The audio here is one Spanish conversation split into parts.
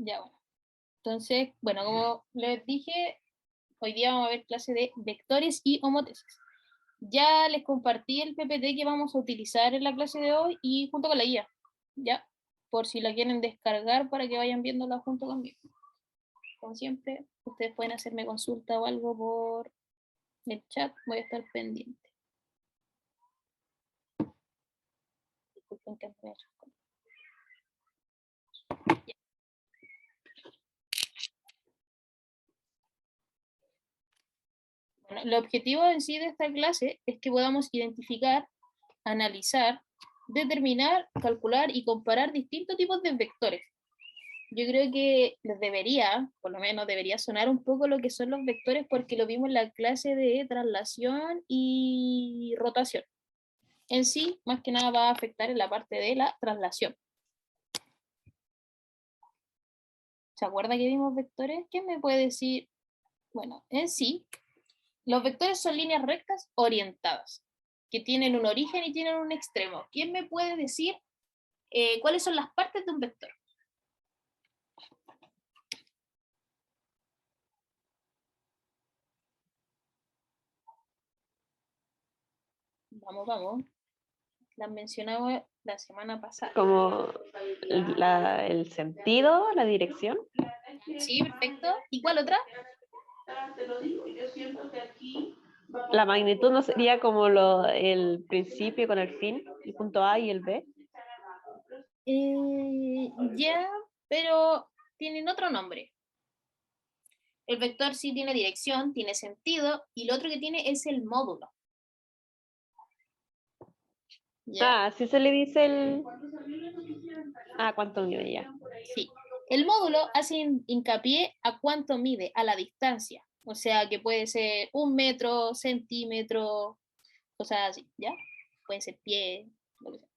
Ya, bueno. Entonces, bueno, como les dije, hoy día vamos a ver clase de vectores y homotesis. Ya les compartí el PPT que vamos a utilizar en la clase de hoy y junto con la guía, ¿ya? Por si la quieren descargar para que vayan viéndola junto conmigo. Como siempre, ustedes pueden hacerme consulta o algo por el chat, voy a estar pendiente. Disculpen que me ya. Bueno, el objetivo en sí de esta clase es que podamos identificar, analizar, determinar, calcular y comparar distintos tipos de vectores. Yo creo que les debería, por lo menos debería sonar un poco lo que son los vectores porque lo vimos en la clase de traslación y rotación. En sí, más que nada va a afectar en la parte de la traslación. ¿Se acuerda que vimos vectores? ¿Qué me puede decir? Bueno, en sí, los vectores son líneas rectas orientadas, que tienen un origen y tienen un extremo. ¿Quién me puede decir cuáles son las partes de un vector? Vamos, vamos. Las mencionamos la semana pasada. Como el sentido, la dirección. Sí, perfecto. ¿Y cuál otra? La magnitud no sería como el principio con el fin, el punto A y el B. Ya, pero tienen otro nombre. El vector sí tiene dirección, tiene sentido, y lo otro que tiene es el módulo. ¿Ya? Ah, sí se le dice el... Ah, ¿cuánto mide ya? Sí. El módulo hace hincapié a cuánto mide, a la distancia. O sea, que puede ser 1 metro, centímetro, cosas así, ¿ya? Pueden ser pie, lo que sea.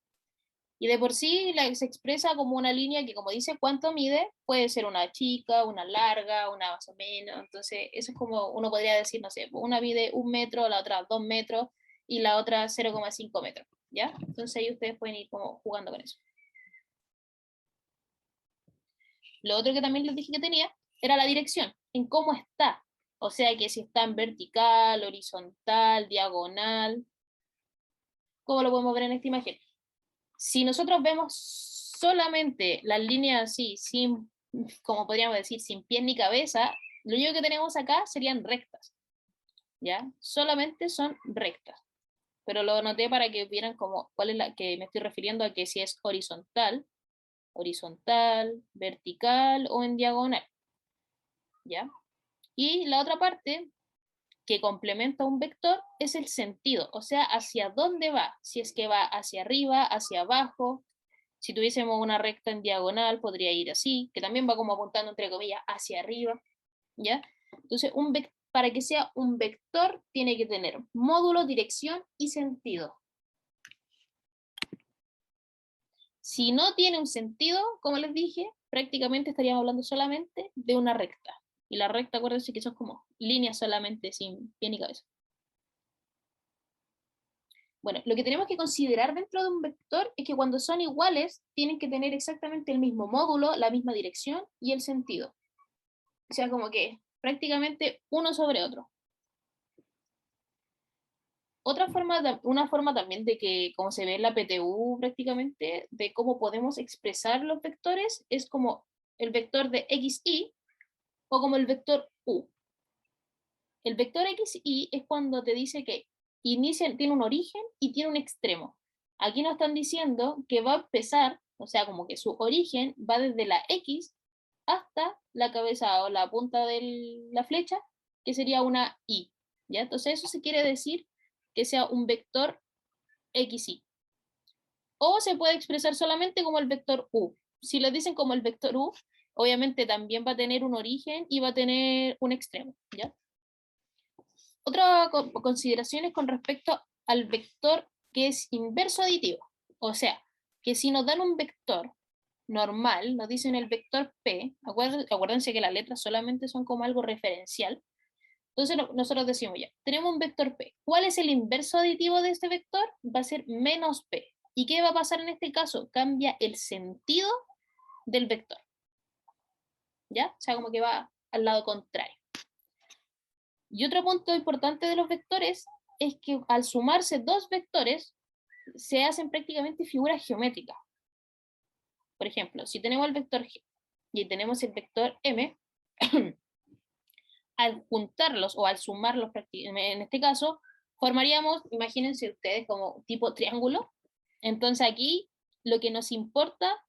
Y de por sí se expresa como una línea que, como dice cuánto mide, puede ser una chica, una larga, una más o menos. Entonces, eso es como uno podría decir, no sé, una mide 1 metro, la otra 2 metros y la otra 0,5 metros, ¿ya? Entonces ahí ustedes pueden ir como jugando con eso. Lo otro que también les dije que tenía era la dirección, en cómo está. O sea, que si está en vertical, horizontal, diagonal. ¿Cómo lo podemos ver en esta imagen? Si nosotros vemos solamente las líneas así, sin, como podríamos decir, sin pies ni cabeza, lo único que tenemos acá serían rectas, ¿ya? Solamente son rectas. Pero lo noté para que vieran como cuál es la que me estoy refiriendo a que si es horizontal, horizontal, vertical o en diagonal, ¿ya? Y la otra parte que complementa un vector es el sentido, o sea, hacia dónde va, si es que va hacia arriba, hacia abajo. Si tuviésemos una recta en diagonal, podría ir así, que también va como apuntando, entre comillas, hacia arriba, ¿ya? Entonces, para que sea un vector, tiene que tener módulo, dirección y sentido. Si no tiene un sentido, como les dije, prácticamente estaríamos hablando solamente de una recta. Y la recta, acuérdense que son como líneas solamente, sin pie ni cabeza. Bueno, lo que tenemos que considerar dentro de un vector es que cuando son iguales, tienen que tener exactamente el mismo módulo, la misma dirección y el sentido. O sea, como que prácticamente uno sobre otro. Una forma también de que, como se ve en la PTU prácticamente, de cómo podemos expresar los vectores, es como el vector de XY o como el vector U. El vector XY es cuando te dice que tiene un origen y tiene un extremo. Aquí nos están diciendo que va a empezar, o sea, como que su origen va desde la X hasta la cabeza o la punta de la flecha, que sería una Y. ¿Ya? Entonces eso se quiere decir que sea un vector XY. O se puede expresar solamente como el vector U. Si lo dicen como el vector U, obviamente también va a tener un origen y va a tener un extremo. ¿Ya? Otra consideración es con respecto al vector que es inverso aditivo. O sea, que si nos dan un vector normal, nos dicen el vector P, acuérdense que las letras solamente son como algo referencial. Entonces nosotros decimos ya, tenemos un vector P. ¿Cuál es el inverso aditivo de este vector? Va a ser menos P. ¿Y qué va a pasar en este caso? Cambia el sentido del vector. ¿ya? O sea, como que va al lado contrario. Y otro punto importante de los vectores es que al sumarse dos vectores, se hacen prácticamente figuras geométricas. Por ejemplo, si tenemos el vector G y tenemos el vector M, al juntarlos o al sumarlos, en este caso, formaríamos, imagínense ustedes, como tipo triángulo. Entonces aquí lo que nos importa,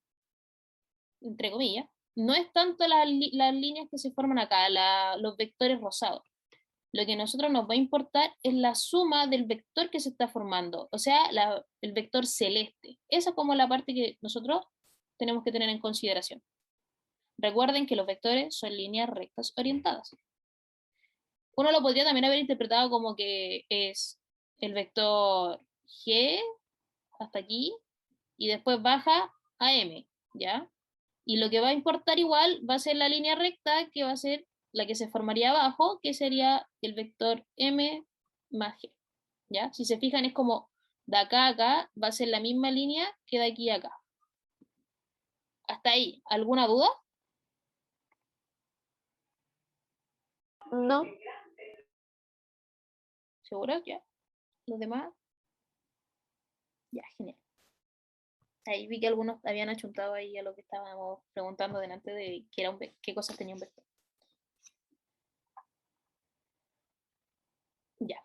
entre comillas, no es tanto las líneas que se forman acá, los vectores rosados. Lo que a nosotros nos va a importar es la suma del vector que se está formando, o sea, el vector celeste. Esa es como la parte que nosotros tenemos que tener en consideración. Recuerden que los vectores son líneas rectas orientadas. Uno lo podría también haber interpretado como que es el vector G hasta aquí y después baja a M, ¿ya? Y lo que va a importar igual va a ser la línea recta, que va a ser la que se formaría abajo, que sería el vector M más G, ¿ya? Si se fijan es como de acá a acá va a ser la misma línea que de aquí a acá. Hasta ahí, ¿alguna duda? No, ¿Seguro? ¿Ya? ¿Los demás? Ya, genial. Ahí vi que algunos habían achuntado ahí a lo que estábamos preguntando delante de qué, era qué cosas tenía un vector. Ya.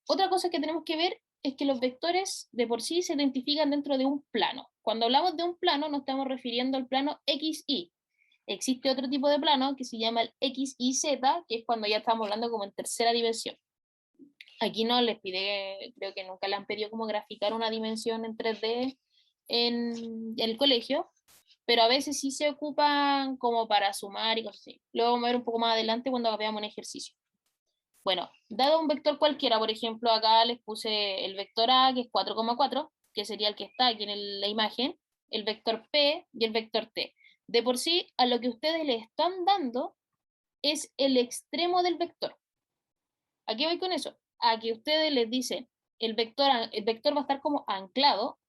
Otra cosa que tenemos que ver es que los vectores de por sí se identifican dentro de un plano. Cuando hablamos de un plano, nos estamos refiriendo al plano XY. Existe otro tipo de plano que se llama el XYZ, que es cuando ya estamos hablando como en tercera dimensión. Aquí no les pide, creo que nunca le han pedido como graficar una dimensión en 3D en el colegio, pero a veces sí se ocupan como para sumar y cosas así. Lo vamos a ver un poco más adelante cuando veamos un ejercicio. Bueno, dado un vector cualquiera, por ejemplo, acá les puse el vector A, que es 4,4, que sería el que está aquí en la imagen, el vector P y el vector T. De por sí, a lo que ustedes le están dando es el extremo del vector. ¿A qué voy con eso? A que ustedes les dicen, el vector va a estar como anclado,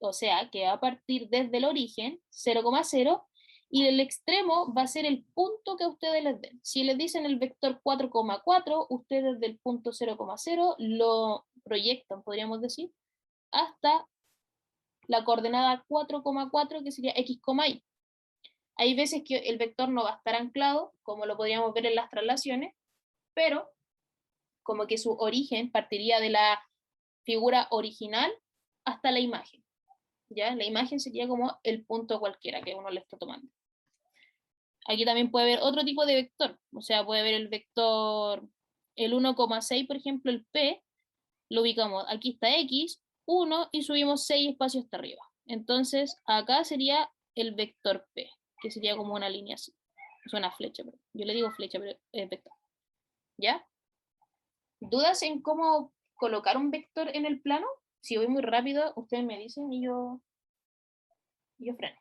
o sea, que va a partir desde el origen, 0,0, y el extremo va a ser el punto que ustedes les den. Si les dicen el vector 4,4, ustedes del punto 0,0 lo proyectan, podríamos decir, hasta la coordenada 4,4, que sería x, y. Hay veces que el vector no va a estar anclado, como lo podríamos ver en las traslaciones, pero como que su origen partiría de la figura original hasta la imagen. ¿Ya? La imagen sería como el punto cualquiera que uno le está tomando. Aquí también puede haber otro tipo de vector, o sea, puede haber el vector, el 1,6, por ejemplo, el P, lo ubicamos, aquí está X, 1, y subimos 6 espacios hasta arriba. Entonces, acá sería el vector P, que sería como una línea así. Es una flecha, pero yo le digo flecha, pero es vector. ¿Ya? ¿Dudas en cómo colocar un vector en el plano? Si voy muy rápido, ustedes me dicen y yo freno.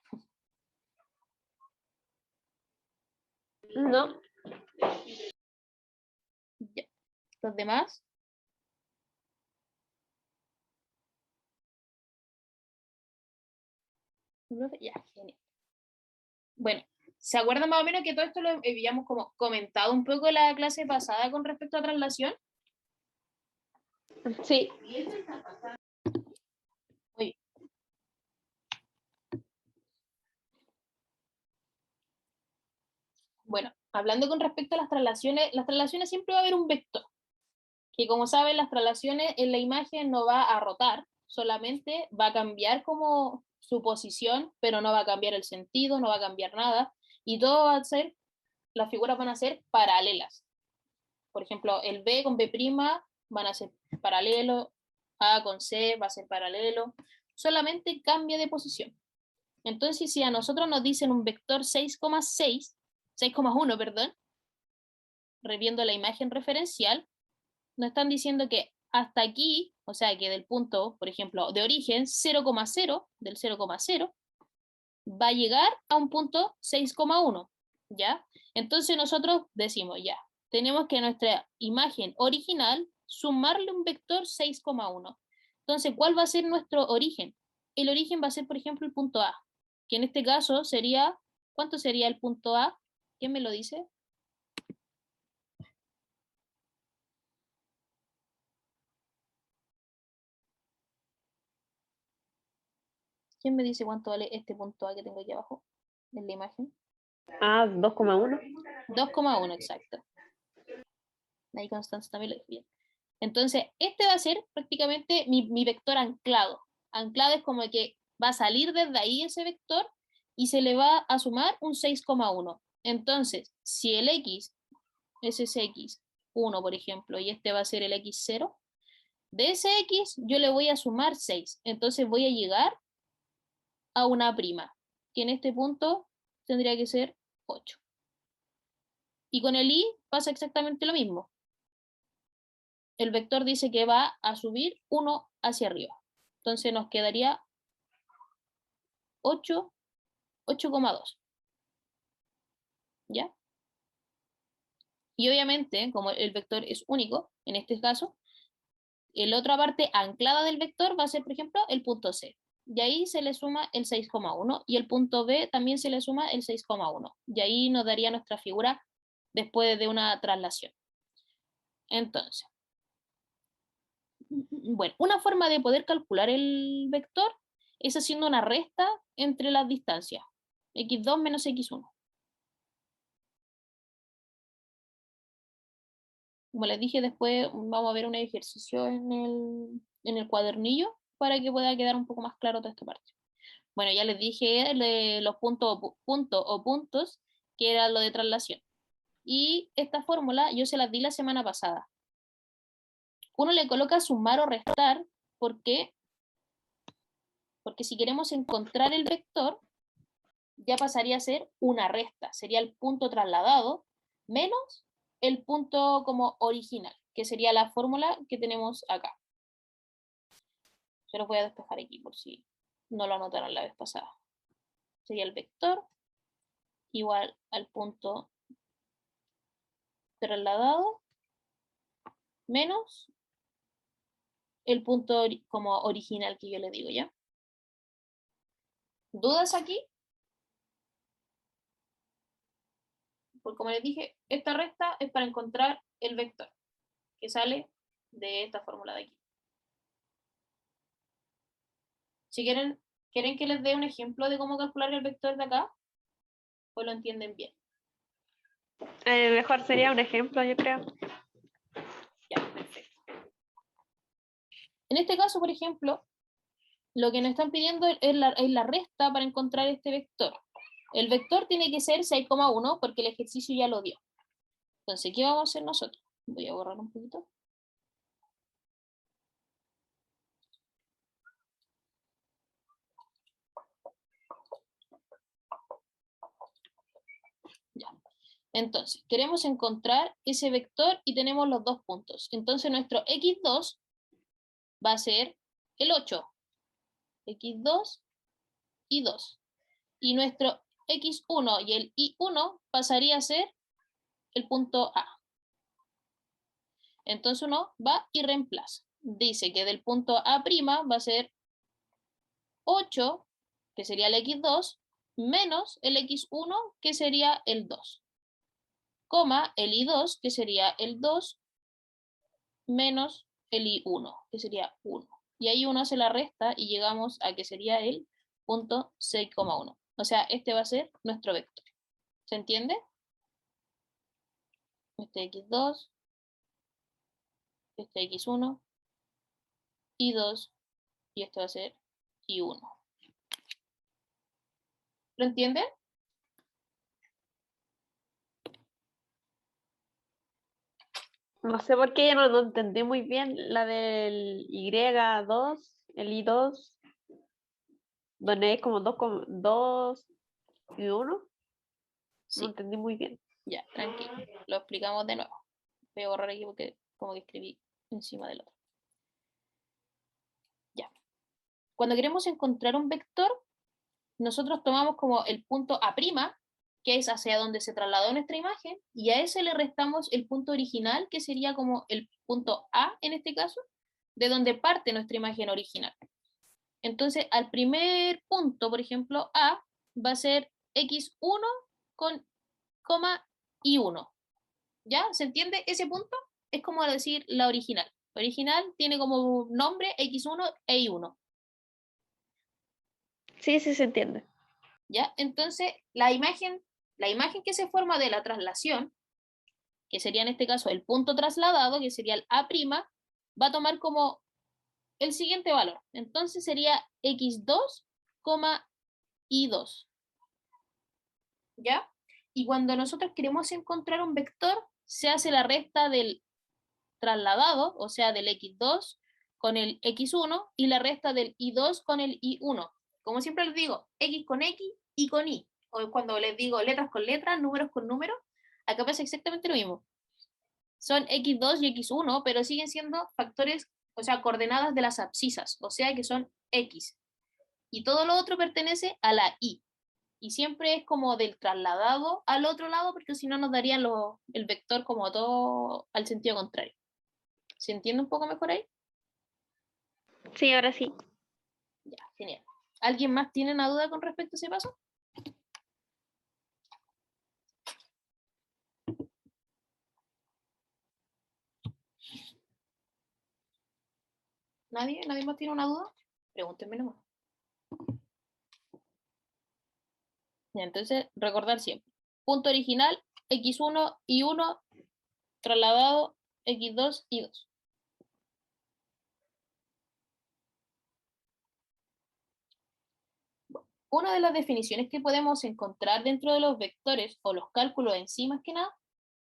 no, Ya. Los demás, ya, genial. Bueno, ¿se acuerdan más o menos que todo esto lo habíamos como comentado un poco en la clase pasada con respecto a traslación? sí. Muy bien. Bueno, hablando con respecto a las traslaciones siempre va a haber un vector, que como saben, las traslaciones en la imagen no va a rotar, solamente va a cambiar como su posición, pero no va a cambiar el sentido, no va a cambiar nada, y todo va a ser, las figuras van a ser paralelas. Por ejemplo, el B con B' van a ser paralelo, A con C va a ser paralelo, solamente cambia de posición. Entonces, si a nosotros nos dicen un vector 6,6, 6,1, perdón, reviendo la imagen referencial, nos están diciendo que hasta aquí, o sea, que del punto, por ejemplo, de origen 0,0, del 0,0, va a llegar a un punto 6,1, ¿ya? Entonces nosotros decimos, ya, tenemos que a nuestra imagen original sumarle un vector 6,1. Entonces, ¿cuál va a ser nuestro origen? El origen va a ser, por ejemplo, el punto A, que en este caso sería, ¿cuánto sería el punto A? ¿Quién me lo dice? ¿Quién me dice cuánto vale este punto A que tengo aquí abajo en la imagen? 2,1. 2,1, exacto. Ahí Constanza también lo dijo bien. Entonces, este va a ser prácticamente mi vector anclado. Anclado es como que va a salir desde ahí ese vector y se le va a sumar un 6,1. Entonces, si el x es ese x1, por ejemplo, y este va a ser el x0, de ese x yo le voy a sumar 6. Entonces voy a llegar a una prima, que en este punto tendría que ser 8. Y con el y pasa exactamente lo mismo. El vector dice que va a subir 1 hacia arriba. Entonces nos quedaría 8, 8,2. ¿Ya? Y obviamente, como el vector es único, en este caso, la otra parte anclada del vector va a ser, por ejemplo, el punto C. Y ahí se le suma el 6,1 y el punto B también se le suma el 6,1. Y ahí nos daría nuestra figura después de una traslación. Entonces, bueno, una forma de poder calcular el vector es haciendo una resta entre las distancias, x2 menos x1. Como les dije, después vamos a ver un ejercicio en el cuadernillo para que pueda quedar un poco más claro toda esta parte. Bueno, ya les dije los puntos o puntos, que era lo de traslación. Y esta fórmula yo se las di la semana pasada. Uno le coloca sumar o restar porque si queremos encontrar el vector, ya pasaría a ser una resta. Sería el punto trasladado menos el punto como original, que sería la fórmula que tenemos acá. Se los voy a despejar aquí por si no lo anotaron la vez pasada. Sería el vector igual al punto trasladado menos el punto como original que yo le digo, ¿ya? ¿Dudas aquí? Porque como les dije, esta resta es para encontrar el vector que sale de esta fórmula de aquí. Si quieren que les dé un ejemplo de cómo calcular el vector de acá, pues lo entienden bien. Mejor sería un ejemplo, yo creo. Ya, perfecto. En este caso, por ejemplo, lo que nos están pidiendo es la resta para encontrar este vector. El vector tiene que ser 6,1 porque el ejercicio ya lo dio. Entonces, ¿qué vamos a hacer nosotros? Voy a borrar un poquito. Ya. Entonces, queremos encontrar ese vector y tenemos los dos puntos. Entonces, nuestro x2 va a ser el 8. x2 y 2. Y nuestro x1 y el y1 pasaría a ser el punto A. Entonces uno va y reemplaza. Dice que del punto A' va a ser 8, que sería el x2, menos el x1, que sería el 2, coma el y2, que sería el 2, menos el y1, que sería 1. Y ahí uno hace la resta y llegamos a que sería el punto 6,1. O sea, este va a ser nuestro vector. ¿Se entiende? Este x2, este x1, y2, y este va a ser y1. ¿Lo entienden? No sé por qué ya no entendí muy bien la del Y2, el I2, donde es como 2 y 1. Sí. No entendí muy bien. Ya, tranquilo. Lo explicamos de nuevo. Voy a borrar aquí porque como que escribí encima del otro. Ya. Cuando queremos encontrar un vector, nosotros tomamos como el punto A', que es hacia donde se trasladó nuestra imagen, y a ese le restamos el punto original, que sería como el punto A en este caso, de donde parte nuestra imagen original. Entonces, al primer punto, por ejemplo, A, va a ser x1 con y1. ¿Ya? ¿Se entiende ese punto? Es como decir la original. La original tiene como nombre x1 e y1. Sí, sí se entiende. ¿Ya? Entonces, la imagen que se forma de la traslación, que sería en este caso el punto trasladado, que sería el A', va a tomar como el siguiente valor. Entonces sería x2, y2. ¿Ya? Y cuando nosotros queremos encontrar un vector, se hace la resta del trasladado, o sea, del x2 con el x1 y la resta del y2 con el y1. Como siempre les digo, x con x y con y. O cuando les digo letras con letras, números con números, acá pasa exactamente lo mismo. Son x2 y x1, pero siguen siendo factores, o sea, coordenadas de las abscisas, o sea que son x. Y todo lo otro pertenece a la y. Y siempre es como del trasladado al otro lado, porque si no nos daría el vector como todo al sentido contrario. ¿Se entiende un poco mejor ahí? Sí, ahora sí. Ya, genial. ¿Alguien más tiene una duda con respecto a ese paso? ¿Nadie? ¿Nadie más tiene una duda? Pregúntenme nomás. Ya, entonces, recordar siempre. Punto original, x1 y 1, trasladado x2 y 2. Una de las definiciones que podemos encontrar dentro de los vectores o los cálculos en sí más que nada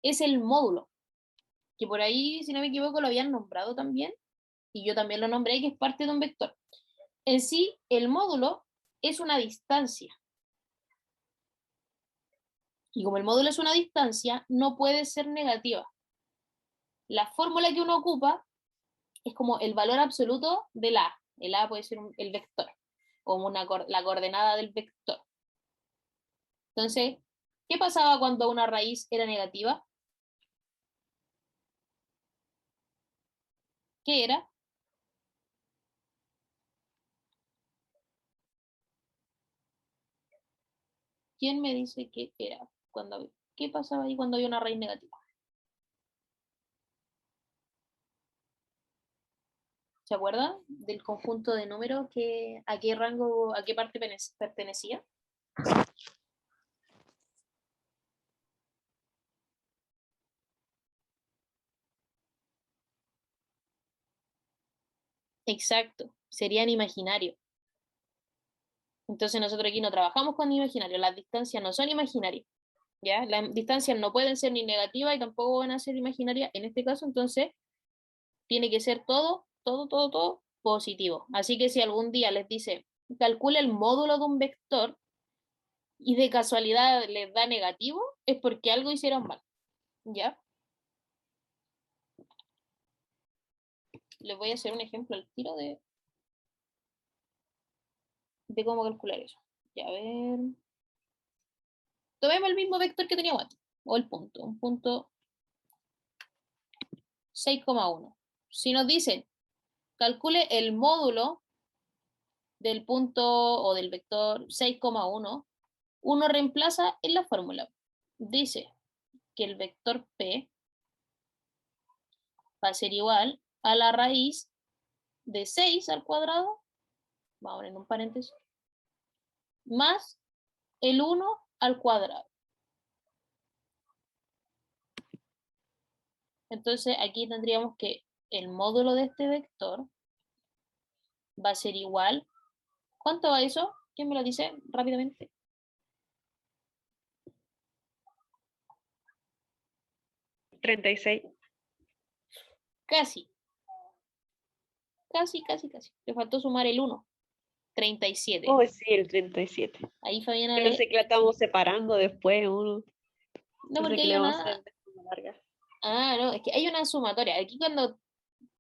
es el módulo, que por ahí, si no me equivoco, lo habían nombrado también, y yo también lo nombré, que es parte de un vector. En sí, el módulo es una distancia. Y como el módulo es una distancia, no puede ser negativa. La fórmula que uno ocupa es como el valor absoluto del A. El A puede ser el vector, como la coordenada del vector. Entonces, ¿qué pasaba cuando una raíz era negativa? ¿Qué era? ¿Quién me dice qué era? ¿Qué pasaba ahí cuando había una raíz negativa? ¿Se acuerdan del conjunto de números que a qué rango, a qué parte pertenecía? Exacto, serían imaginarios. Entonces nosotros aquí no trabajamos con imaginarios, las distancias no son imaginarias, ¿ya? Las distancias no pueden ser ni negativas y tampoco van a ser imaginarias en este caso, entonces tiene que ser todo positivo. Así que si algún día les dice, calcule el módulo de un vector y de casualidad les da negativo, es porque algo hicieron mal, ¿ya? Les voy a hacer un ejemplo al tiro de cómo calcular eso. Ya, a ver. Tomemos el mismo vector que teníamos antes, o el punto, un punto 6,1. Si nos dicen, calcule el módulo del punto o del vector 6,1, uno reemplaza en la fórmula. Dice que el vector P va a ser igual a la raíz de 6 al cuadrado, vamos a poner un paréntesis, más el 1 al cuadrado. Entonces aquí tendríamos que el módulo de este vector va a ser igual. ¿Cuánto va eso? ¿Quién me lo dice rápidamente? 36. Casi, casi. Le faltó sumar el 1. 37. Oh, sí, el 37. Ahí Fabiana Yo pensé que la estábamos separando después uno. No, Pensé porque que hay le vamos a una... hacer de forma larga. Ah, no, es que hay una sumatoria. Aquí cuando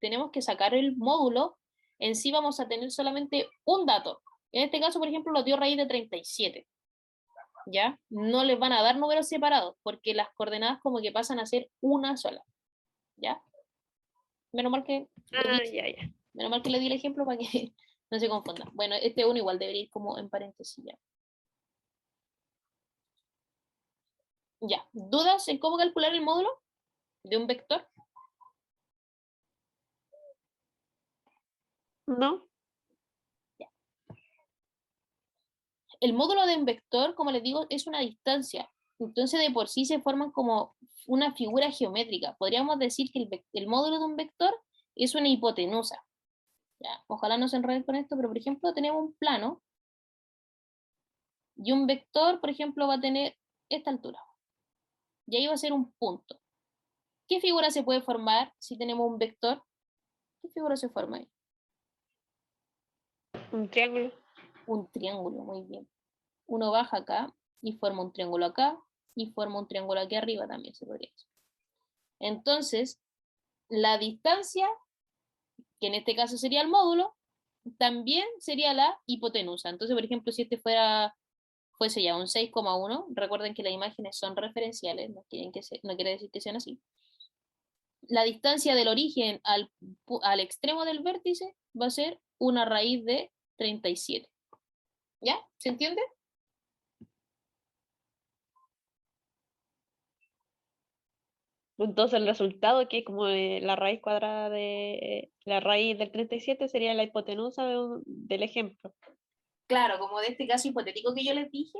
tenemos que sacar el módulo, en sí vamos a tener solamente un dato. En este caso, por ejemplo, lo dio raíz de 37. ¿Ya? No les van a dar números separados, porque las coordenadas como que pasan a ser una sola. ¿Ya? Menos mal que le di, Ah, ya, ya. menos mal que le di el ejemplo para que no se confundan. Bueno, este uno igual debería ir como en paréntesis ya. Ya. ¿Dudas en cómo calcular el módulo de un vector? ¿No? Ya. El módulo de un vector, como les digo, es una distancia. Entonces, de por sí se forman como una figura geométrica. Podríamos decir que el módulo de un vector es una hipotenusa. Ya. Ojalá no se enreden con esto, pero por ejemplo, tenemos un plano y un vector, por ejemplo, va a tener esta altura. Y ahí va a ser un punto. ¿Qué figura se puede formar si tenemos un vector? ¿Qué figura se forma ahí? Un triángulo. Un triángulo, muy bien. Uno baja acá y forma un triángulo acá y forma un triángulo aquí arriba también se podría decir. Entonces, la distancia, que en este caso sería el módulo, también sería la hipotenusa. Entonces, por ejemplo, si este fuese ya un 6,1, recuerden que las imágenes son referenciales, no quiere decir que sean así. La distancia del origen al extremo del vértice va a ser una raíz de 37. ¿Ya? ¿Se entiende? Entonces el resultado, que es como la raíz cuadrada de la raíz del 37, sería la hipotenusa del ejemplo. Claro, como de este caso hipotético que yo les dije,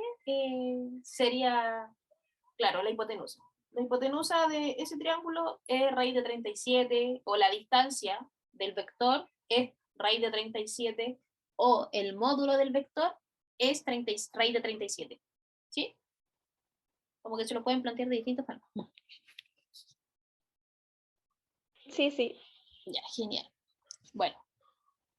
sería, claro, la hipotenusa. La hipotenusa de ese triángulo es raíz de 37, o la distancia del vector es raíz de 37, o el módulo del vector es raíz de 37. ¿Sí? Como que se lo pueden plantear de distintas formas. Sí, sí. Ya, genial. Bueno,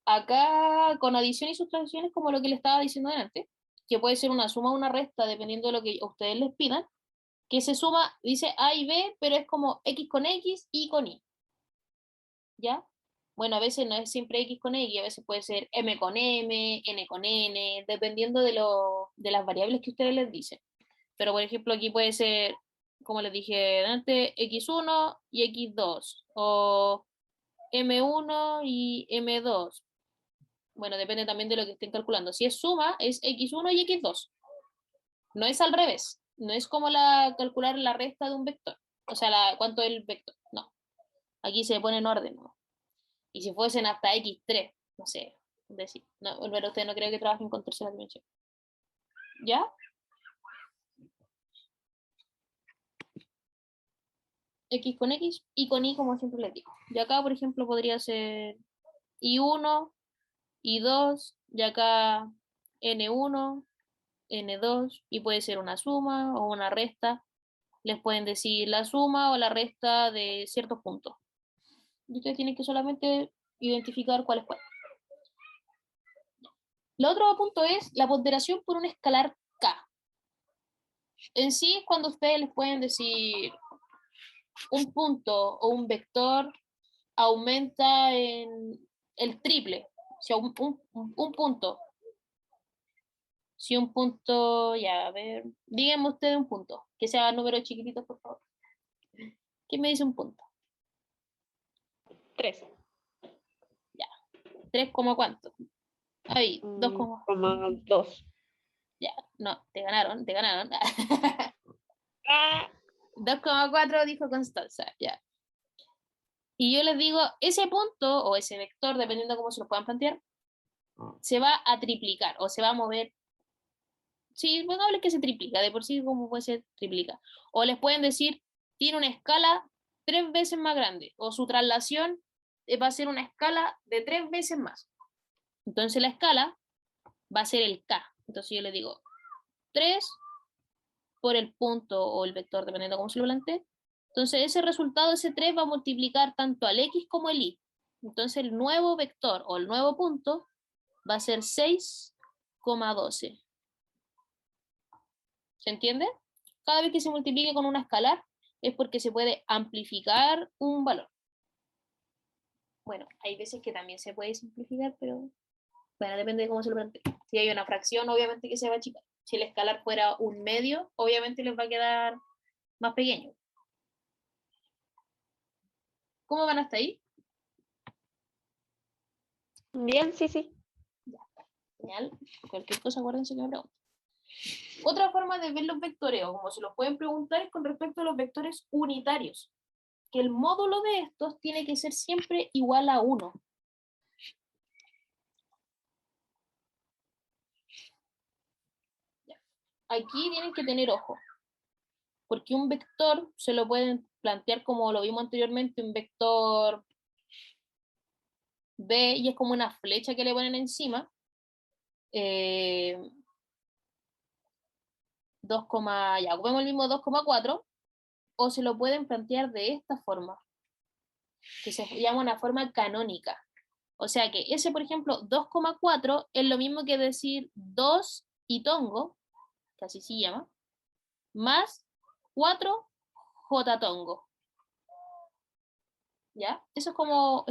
acá con adición y sustracción es como lo que le estaba diciendo antes, que puede ser una suma o una resta dependiendo de lo que ustedes les pidan, que se suma, dice A y B, pero es como X con X y con Y, ¿ya? Bueno, a veces no es siempre X con X, a veces puede ser M con M, N con N, dependiendo de las variables que ustedes les dicen. Pero, por ejemplo, aquí puede ser, como les dije antes, X1 y X2, o M1 y M2. Bueno, depende también de lo que estén calculando. Si es suma, es X1 y X2. No es al revés. No es como calcular la resta de un vector. O sea, cuánto es el vector. No. Aquí se pone en orden, ¿no? Y si fuesen hasta X3, no sé, decir. No, pero usted no creo que trabajen con tercera dimensión. ¿Ya? X con X y con Y, como siempre les digo. Y acá, por ejemplo, podría ser Y1, Y2, y acá N1, N2, y puede ser una suma o una resta. Les pueden decir la suma o la resta de ciertos puntos. Y ustedes tienen que solamente identificar cuál es cuál. El otro punto es la ponderación por un escalar K. En sí es cuando ustedes les pueden decir un punto o un vector aumenta en el triple. O sea, un punto. Si un punto, ya, a ver, díganme ustedes un punto, que sea número chiquitito, por favor. ¿Quién me dice un punto? 3. Ya, 3, ¿cuánto? Ahí, 2, 2. ya, no, te ganaron, te ganaron. Ah, 2,4 dijo Constanza, ya. Y yo les digo, ese punto o ese vector, dependiendo de cómo se lo puedan plantear, se va a triplicar o se va a mover. Sí, bueno, hable que se triplica, de por sí como puede ser triplica. O les pueden decir, tiene una escala 3 veces más grande, o su traslación va a ser una escala de 3 veces más. Entonces la escala va a ser el K. Entonces yo les digo 3 por el punto o el vector, dependiendo de cómo se lo plantee. Entonces ese resultado, ese 3 va a multiplicar tanto al X como el Y. Entonces el nuevo vector o el nuevo punto va a ser 6,12. ¿Se entiende? Cada vez que se multiplique con una escalar es porque se puede amplificar un valor. Bueno, hay veces que también se puede simplificar, pero bueno, depende de cómo se lo plantee. Si hay una fracción, obviamente que se va a achicar. Si el escalar fuera un medio, obviamente les va a quedar más pequeño. ¿Cómo van hasta ahí? bien, sí, sí. Ya, genial. Cualquier cosa, acuérdense que me preguntan. Otra forma de ver los vectores, o como se los pueden preguntar, es con respecto a los vectores unitarios, que el módulo de estos tiene que ser siempre igual a 1. Aquí tienen que tener ojo, porque un vector se lo pueden plantear como lo vimos anteriormente, un vector B, y es como una flecha que le ponen encima, 2, ya, ocupemos el mismo 2,4, o se lo pueden plantear de esta forma, que se llama una forma canónica. O sea que ese, por ejemplo, 2,4 es lo mismo que decir 2 y tongo, que así se llama, más 4 j tongo. ¿Ya? Eso es como,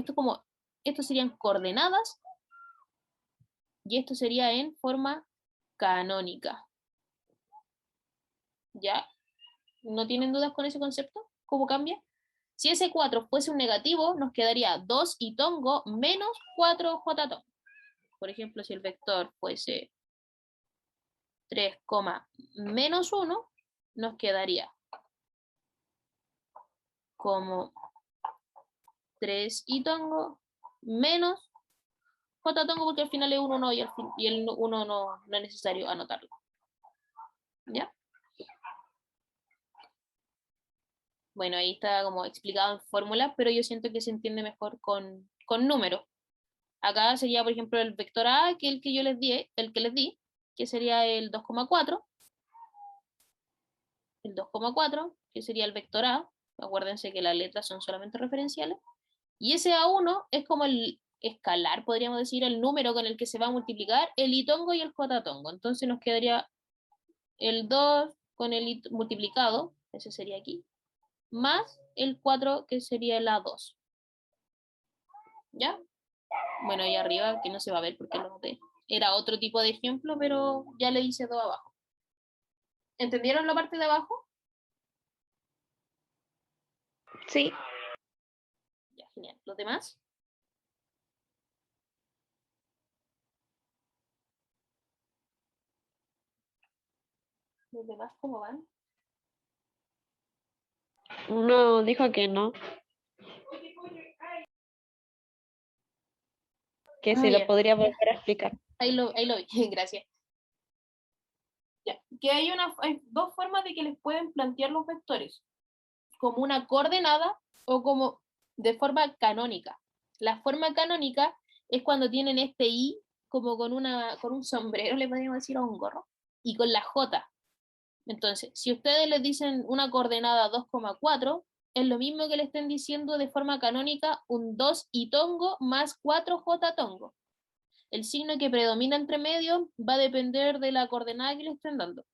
esto serían coordenadas y esto sería en forma canónica. ¿Ya? ¿No tienen dudas con ese concepto? ¿Cómo cambia? Si ese 4 fuese un negativo, nos quedaría 2 y tongo menos 4 j tongo. Por ejemplo, si el vector fuese 3, menos 1, nos quedaría como 3 y tongo menos j tongo, porque al final es 1 no, y el 1 no es necesario anotarlo. ¿Ya? Bueno, ahí está como explicado en fórmulas, pero yo siento que se entiende mejor con números. Acá sería, por ejemplo, el vector A, que es el que yo les di, que sería el 2,4, el 2,4, que sería el vector A. Acuérdense que las letras son solamente referenciales. Y ese A1 es como el escalar, podríamos decir, el número con el que se va a multiplicar el itongo y el j-tongo. Entonces nos quedaría el 2 con el I multiplicado, ese sería aquí, más el 4, que sería el A2. ¿Ya? Bueno, ahí arriba, que no se va a ver porque lo noté. Era otro tipo de ejemplo, pero ya le hice dos abajo. ¿Entendieron la parte de abajo? Sí. Ya, genial. ¿Los demás? ¿Los demás cómo van? Uno dijo que no, que Ah, si lo ya. podría volver a explicar. Ahí lo vi. Gracias. Ya. Que hay dos formas de que les pueden plantear los vectores. Como una coordenada o como de forma canónica. La forma canónica es cuando tienen este I como con un sombrero, le podríamos decir, a un gorro, y con la J. Entonces, si ustedes les dicen una coordenada 2,4, es lo mismo que le estén diciendo de forma canónica un 2 y tongo más 4j tongo. El signo que predomina entre medio va a depender de la coordenada que le estén dando.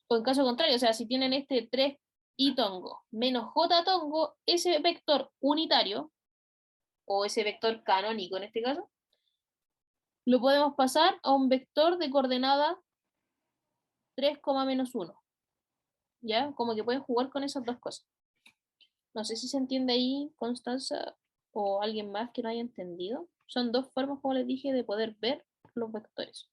O en caso contrario, o sea, si tienen este 3 y tongo menos j tongo, ese vector unitario, o ese vector canónico en este caso, lo podemos pasar a un vector de coordenada 3, menos 1. ¿Ya? Como que pueden jugar con esas dos cosas. No sé si se entiende ahí, Constanza, o alguien más que no haya entendido. Son dos formas, como les dije, de poder ver los vectores.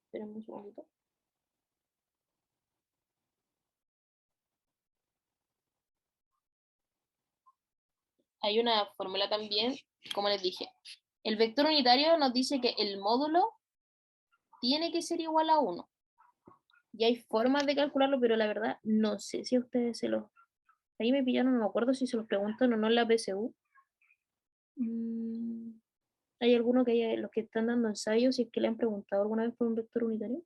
Esperen un segundito. Hay una fórmula también, como les dije. El vector unitario nos dice que el módulo tiene que ser igual a 1. Y hay formas de calcularlo, pero la verdad no sé si a ustedes se los... Ahí me pillaron, no me acuerdo si se los preguntan o no en la PSU. ¿Hay alguno que haya, los que están dando ensayos, si es que le han preguntado alguna vez por un vector unitario?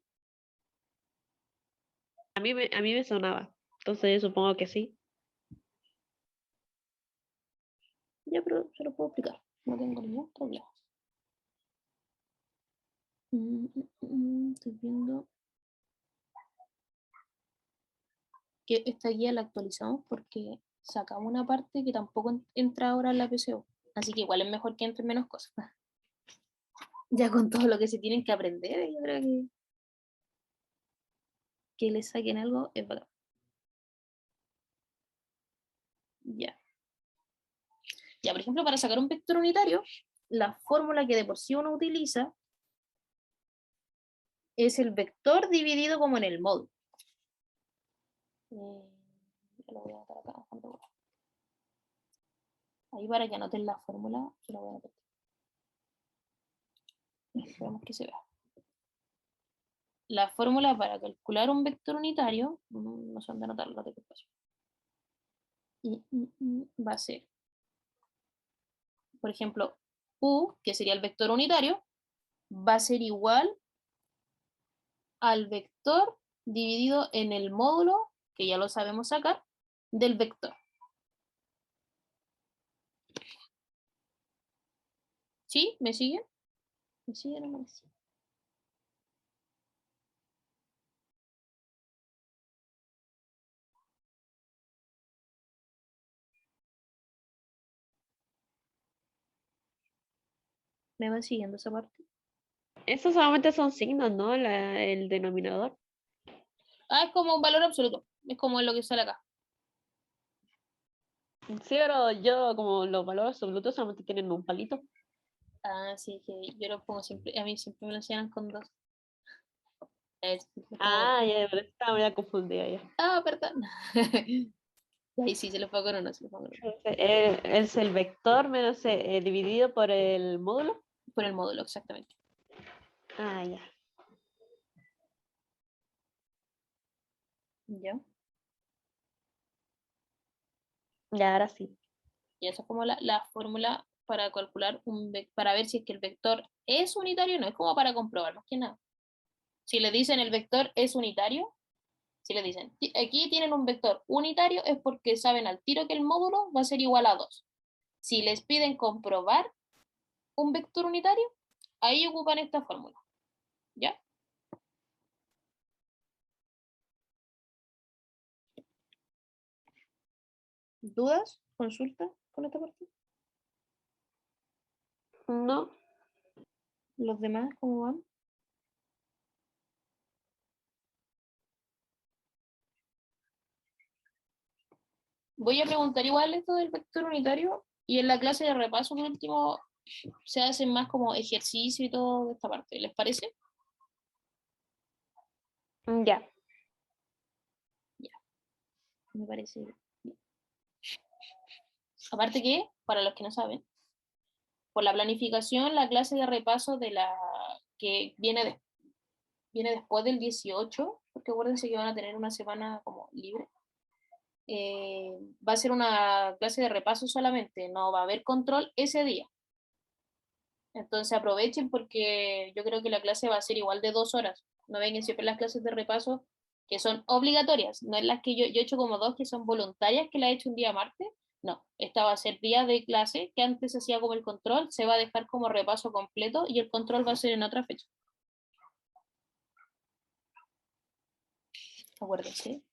A mí me sonaba, entonces yo supongo que sí. Ya, pero se lo puedo explicar. No tengo ningún problema. Estoy viendo que esta guía la actualizamos porque sacamos una parte que tampoco entra ahora en la PCO. Así que igual es mejor que entren menos cosas. Ya con todo lo que se tienen que aprender, yo creo que les saquen algo es bacán. Ya, por ejemplo, para sacar un vector unitario, la fórmula que de por sí uno utiliza es el vector dividido como en el módulo. Lo voy a anotar acá. Ahí para que anoten la fórmula, yo lo voy a anotar. Esperemos que se vea. La fórmula para calcular un vector unitario, no sé dónde anotarlo, de qué espacio. Va a ser, por ejemplo, U, que sería el vector unitario, va a ser igual al vector dividido en el módulo, que ya lo sabemos sacar, del vector. ¿Sí? ¿Me siguen? ¿Me siguen o no me siguen? ¿Me van siguiendo esa parte? Esos solamente son signos, ¿no? El denominador. Ah, es como un valor absoluto. Es como lo que sale acá. Sí, pero yo como los valores absolutos solamente tienen un palito. Ah, sí, que yo lo pongo siempre, a mí siempre me lo enseñan con dos. Como, Ah, ya, pero estaba medio confundida ya. perdón. Y ahí sí, se lo pongo con uno, se lo pongo con uno. Es el vector menos dividido por el módulo. Por el módulo, exactamente. Ah, ya. ¿Ya? Ya, ahora sí. Y esa es como la fórmula para calcular para ver si es que el vector es unitario, no es como para comprobar, más que nada. Si le dicen el vector es unitario, si le dicen aquí tienen un vector unitario, es porque saben al tiro que el módulo va a ser igual a 2. Si les piden comprobar un vector unitario, ahí ocupan esta fórmula. ¿Ya? ¿Dudas? ¿Consultas con esta parte? No. ¿Los demás cómo van? Voy a preguntar igual esto del vector unitario y en la clase de repaso, por último, se hacen más como ejercicio y todo de esta parte. ¿Les parece? Ya. Ya, me parece bien. Aparte que, para los que no saben, por la planificación, la clase de repaso de la que viene después del 18, porque acuérdense que van a tener una semana como libre, va a ser una clase de repaso solamente, no va a haber control ese día. Entonces aprovechen porque yo creo que la clase va a ser igual de 2 horas. No vengan siempre las clases de repaso que son obligatorias, no es las que yo he hecho como dos que son voluntarias, que la he hecho un día martes. No, esta va a ser día de clase, que antes se hacía como el control, se va a dejar como repaso completo y el control va a ser en otra fecha. Acuérdense.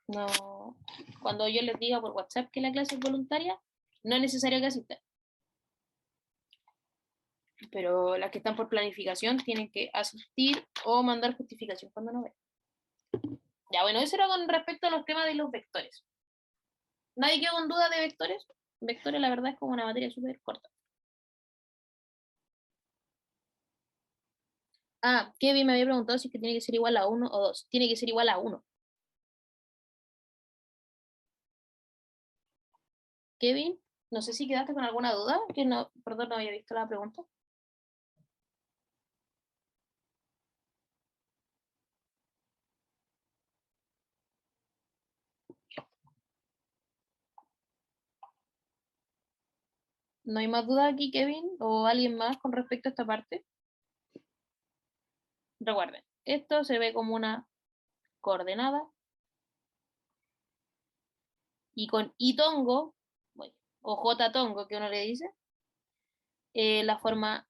No, cuando yo les diga por WhatsApp que la clase es voluntaria, no es necesario que asistan. Pero las que están por planificación tienen que asistir o mandar justificación cuando no vean. Ya, bueno, eso era con respecto a los temas de los vectores. ¿Nadie quedó con duda de vectores? Vectores, la verdad, es como una materia súper corta. Ah, Kevin me había preguntado si es que tiene que ser igual a uno o 2. Tiene que ser igual a 1. Kevin, no sé si quedaste con alguna duda, que no, perdón, no había visto la pregunta. ¿No hay más duda aquí, Kevin, o alguien más con respecto a esta parte? Recuerden, esto se ve como una coordenada y con I tongo, o J tongo que uno le dice, la forma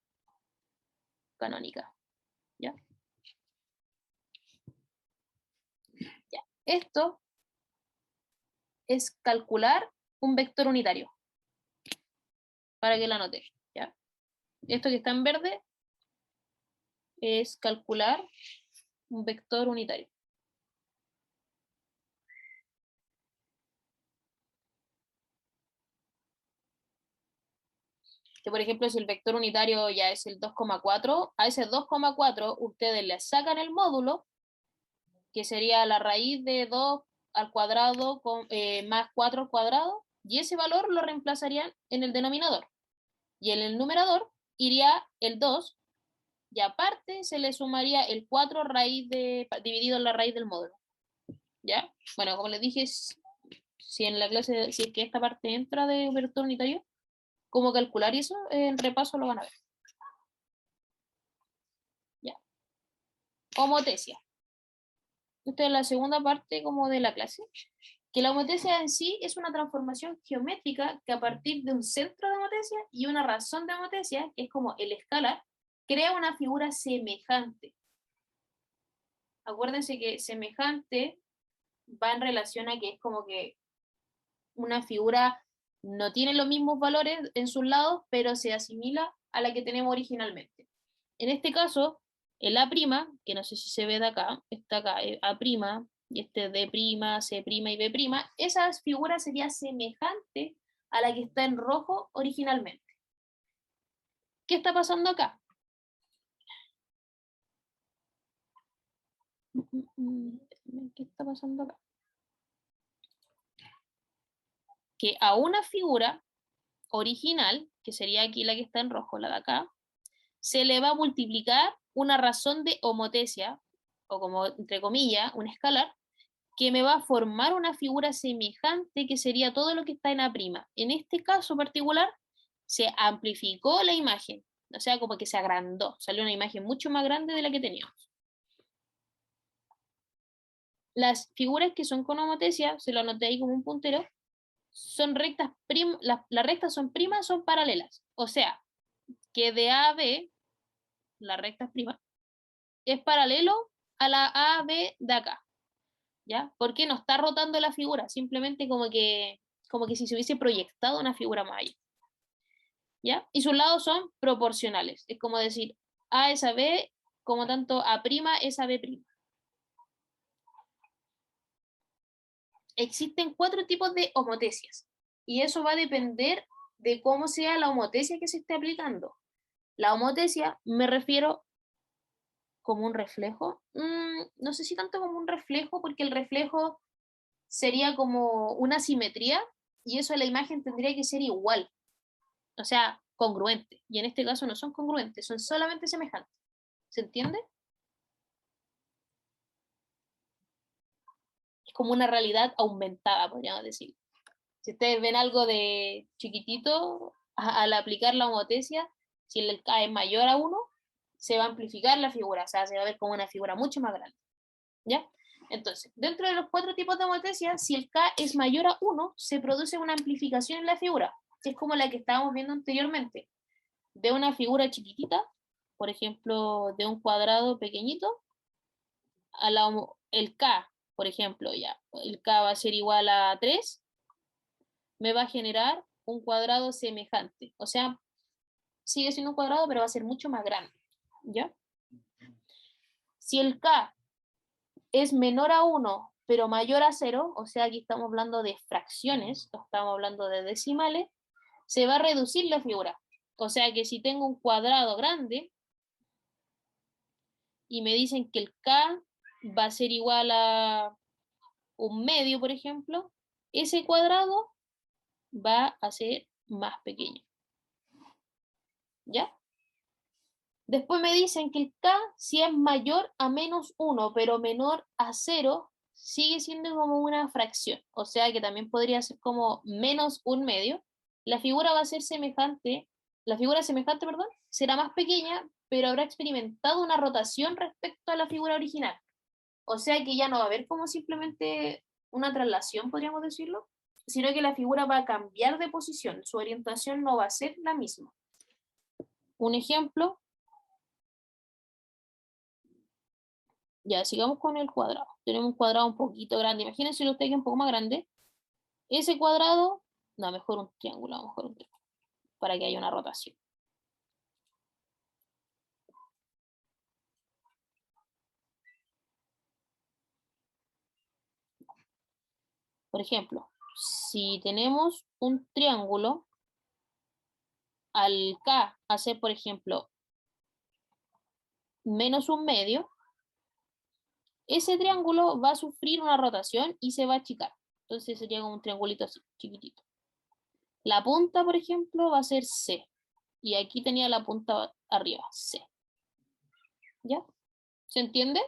canónica. ¿Ya? Ya. Esto es calcular un vector unitario, para que la anote. ¿Ya? Esto que está en verde es calcular un vector unitario. que por ejemplo si el vector unitario ya es el 2,4, a ese 2,4 ustedes le sacan el módulo, que sería la raíz de 2 al cuadrado más 4 al cuadrado, y ese valor lo reemplazarían en el denominador. Y en el numerador iría el 2, y aparte se le sumaría el 4 dividido en la raíz del módulo. ¿Ya? Bueno, como les dije, si en la clase, si es que esta parte entra de vector unitario, cómo calcular eso, en repaso lo van a ver. ¿Ya? Homotesia. Esta es la segunda parte como de la clase. Que la homotesia en sí es una transformación geométrica que a partir de un centro de homotesia y una razón de homotesia, que es como el escalar, crea una figura semejante. Acuérdense que semejante va en relación a que es como que una figura no tiene los mismos valores en sus lados, pero se asimila a la que tenemos originalmente. En este caso, el A', que no sé si se ve de acá, está acá, A', y este D', C' y B', esa figura sería semejante a la que está en rojo originalmente. ¿Qué está pasando acá? ¿Qué está pasando acá? Que a una figura original, que sería aquí la que está en rojo, la de acá, se le va a multiplicar una razón de homotesia, o como entre comillas, un escalar, que me va a formar una figura semejante que sería todo lo que está en A'. En este caso particular, se amplificó la imagen, o sea, como que se agrandó, salió una imagen mucho más grande de la que teníamos. Las figuras que son con homotesia, se lo anoté ahí como un puntero, son rectas, las rectas son primas, son paralelas. O sea, que de A a B, la recta es prima, es paralelo a la A, B de acá. ¿Ya? Porque no está rotando la figura, simplemente como que si se hubiese proyectado una figura más allá. ¿Ya? Y sus lados son proporcionales. Es como decir, A es a B, como tanto A' es a B'. Existen 4 tipos de homotesias, y eso va a depender de cómo sea la homotesia que se esté aplicando. La homotesia me refiero como un reflejo. No sé si tanto como un reflejo, porque el reflejo sería como una simetría, y eso la imagen tendría que ser igual, o sea, congruente. Y en este caso no son congruentes, son solamente semejantes. ¿Se entiende? Es como una realidad aumentada, podríamos decir. Si ustedes ven algo de chiquitito, al aplicar la homotesia, si el K es mayor a 1, se va a amplificar la figura, o sea, se va a ver como una figura mucho más grande. ¿Ya? Entonces, dentro de los 4 tipos de homotesia, si el K es mayor a 1, se produce una amplificación en la figura, que es como la que estábamos viendo anteriormente. De una figura chiquitita, por ejemplo, de un cuadrado pequeñito, el K, por ejemplo, ya, el K va a ser igual a 3, me va a generar un cuadrado semejante. O sea, sigue siendo un cuadrado, pero va a ser mucho más grande. ¿Ya? Si el K es menor a 1, pero mayor a 0, o sea, aquí estamos hablando de fracciones, estamos hablando de decimales, se va a reducir la figura. O sea que si tengo un cuadrado grande y me dicen que el K va a ser igual a un medio, por ejemplo, ese cuadrado va a ser más pequeño. ¿Ya? Después me dicen que el K, si es mayor a menos 1, pero menor a 0, sigue siendo como una fracción. O sea que también podría ser como menos un medio. La figura va a ser semejante, la figura semejante, perdón, será más pequeña, pero habrá experimentado una rotación respecto a la figura original. O sea que ya no va a haber como simplemente una traslación, podríamos decirlo, sino que la figura va a cambiar de posición, su orientación no va a ser la misma. Un ejemplo, ya sigamos con el cuadrado. Tenemos un cuadrado un poquito grande. Imagínense usted que es un poco más grande. Ese cuadrado, no, mejor un triángulo, mejor un triángulo, para que haya una rotación. Por ejemplo, si tenemos un triángulo al K hacer, por ejemplo, menos un medio, ese triángulo va a sufrir una rotación y se va a achicar. Entonces sería como un triangulito así, chiquitito. La punta, por ejemplo, va a ser C. Y aquí tenía la punta arriba, C. ¿Ya? ¿Se entiende?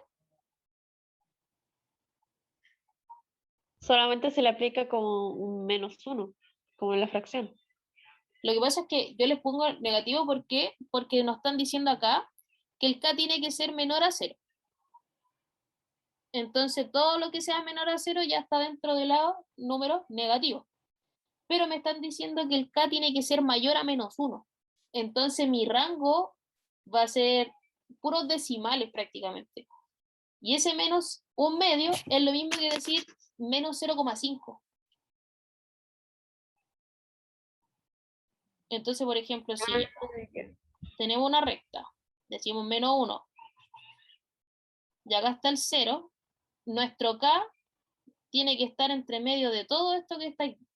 Solamente se le aplica como un -1, como en la fracción. Lo que pasa es que yo les pongo negativo, ¿por qué? Porque nos están diciendo acá que el K tiene que ser menor a 0. Entonces, todo lo que sea menor a 0 ya está dentro del número negativo. Pero me están diciendo que el K tiene que ser mayor a -1. Entonces, mi rango va a ser puros decimales prácticamente. Y ese menos un medio es lo mismo que decir menos 0,5. Entonces, por ejemplo, si tenemos una recta, decimos -1, y acá está el 0, nuestro K tiene que estar entre medio de todo esto que está aquí.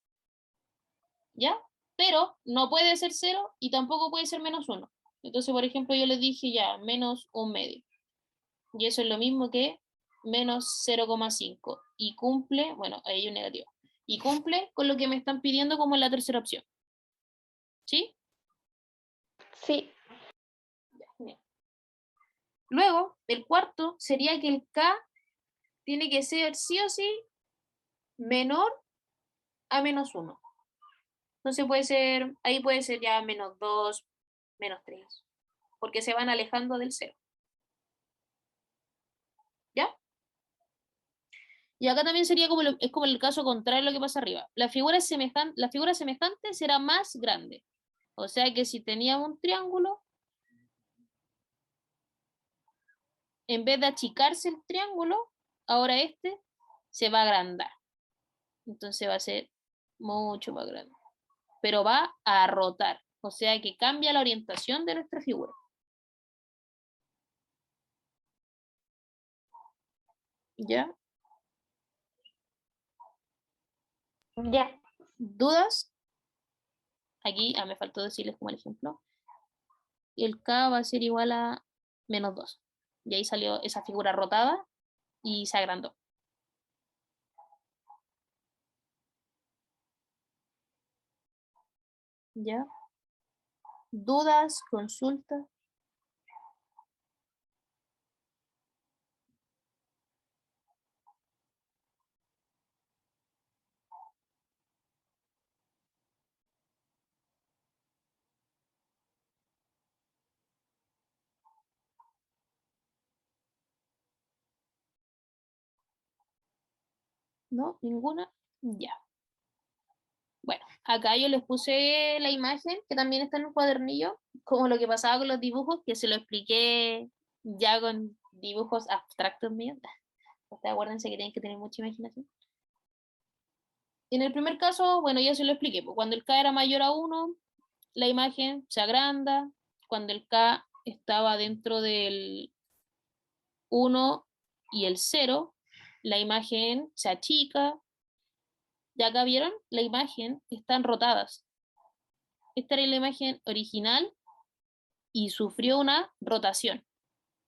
¿Ya? Pero no puede ser 0 y tampoco puede ser -1. Entonces, por ejemplo, yo les dije ya, menos un medio. Y eso es lo mismo que menos 0,5. Y cumple, bueno, ahí hay un negativo. Y cumple con lo que me están pidiendo como en la tercera opción. ¿Sí? Sí. Ya, genial. Luego, el cuarto sería que el K tiene que ser sí o sí menor a -1. Entonces puede ser, ahí puede ser ya -2, -3, porque se van alejando del 0. ¿Ya? Y acá también sería como es como el caso contrario a lo que pasa arriba. La figura semejante será más grande. O sea que si teníamos un triángulo, en vez de achicarse el triángulo, ahora este se va a agrandar. Entonces va a ser mucho más grande. Pero va a rotar. O sea que cambia la orientación de nuestra figura. ¿Ya? Ya. ¿Dudas? Aquí, me faltó decirles como el ejemplo. El K va a ser igual a -2. Y ahí salió esa figura rotada y se agrandó. ¿Ya? ¿Dudas? ¿Consultas? ¿No? ¿Ninguna? Ya. Bueno, acá yo les puse la imagen que también está en un cuadernillo, como lo que pasaba con los dibujos, que se lo expliqué ya con dibujos abstractos míos. Ustedes acuérdense que tienen que tener mucha imaginación. En el primer caso, bueno, ya se lo expliqué, pues, cuando el K era mayor a 1, la imagen se agranda, cuando el K estaba dentro del 1 y el 0, la imagen se achica. Ya acá vieron, la imagen están rotadas. Esta era la imagen original y sufrió una rotación,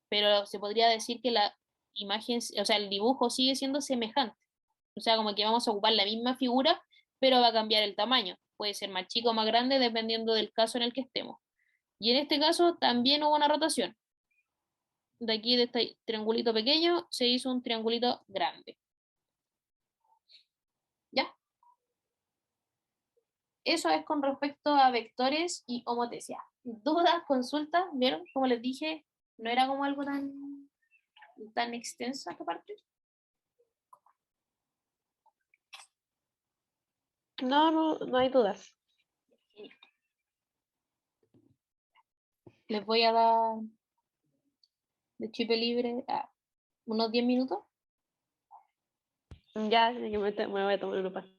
pero se podría decir que la imagen, o sea, el dibujo sigue siendo semejante. O sea, como que vamos a ocupar la misma figura, pero va a cambiar el tamaño. Puede ser más chico o más grande dependiendo del caso en el que estemos. Y en este caso también hubo una rotación. De aquí, de este triangulito pequeño, se hizo un triangulito grande. ¿Ya? Eso es con respecto a vectores y homotesia. ¿Dudas, consultas? ¿Vieron? Como les dije, no era como algo tan extenso esta parte. No, no, no hay dudas. Les voy a dar de chip libre unos 10 minutos. Ya, yo me voy a tomar una pasta.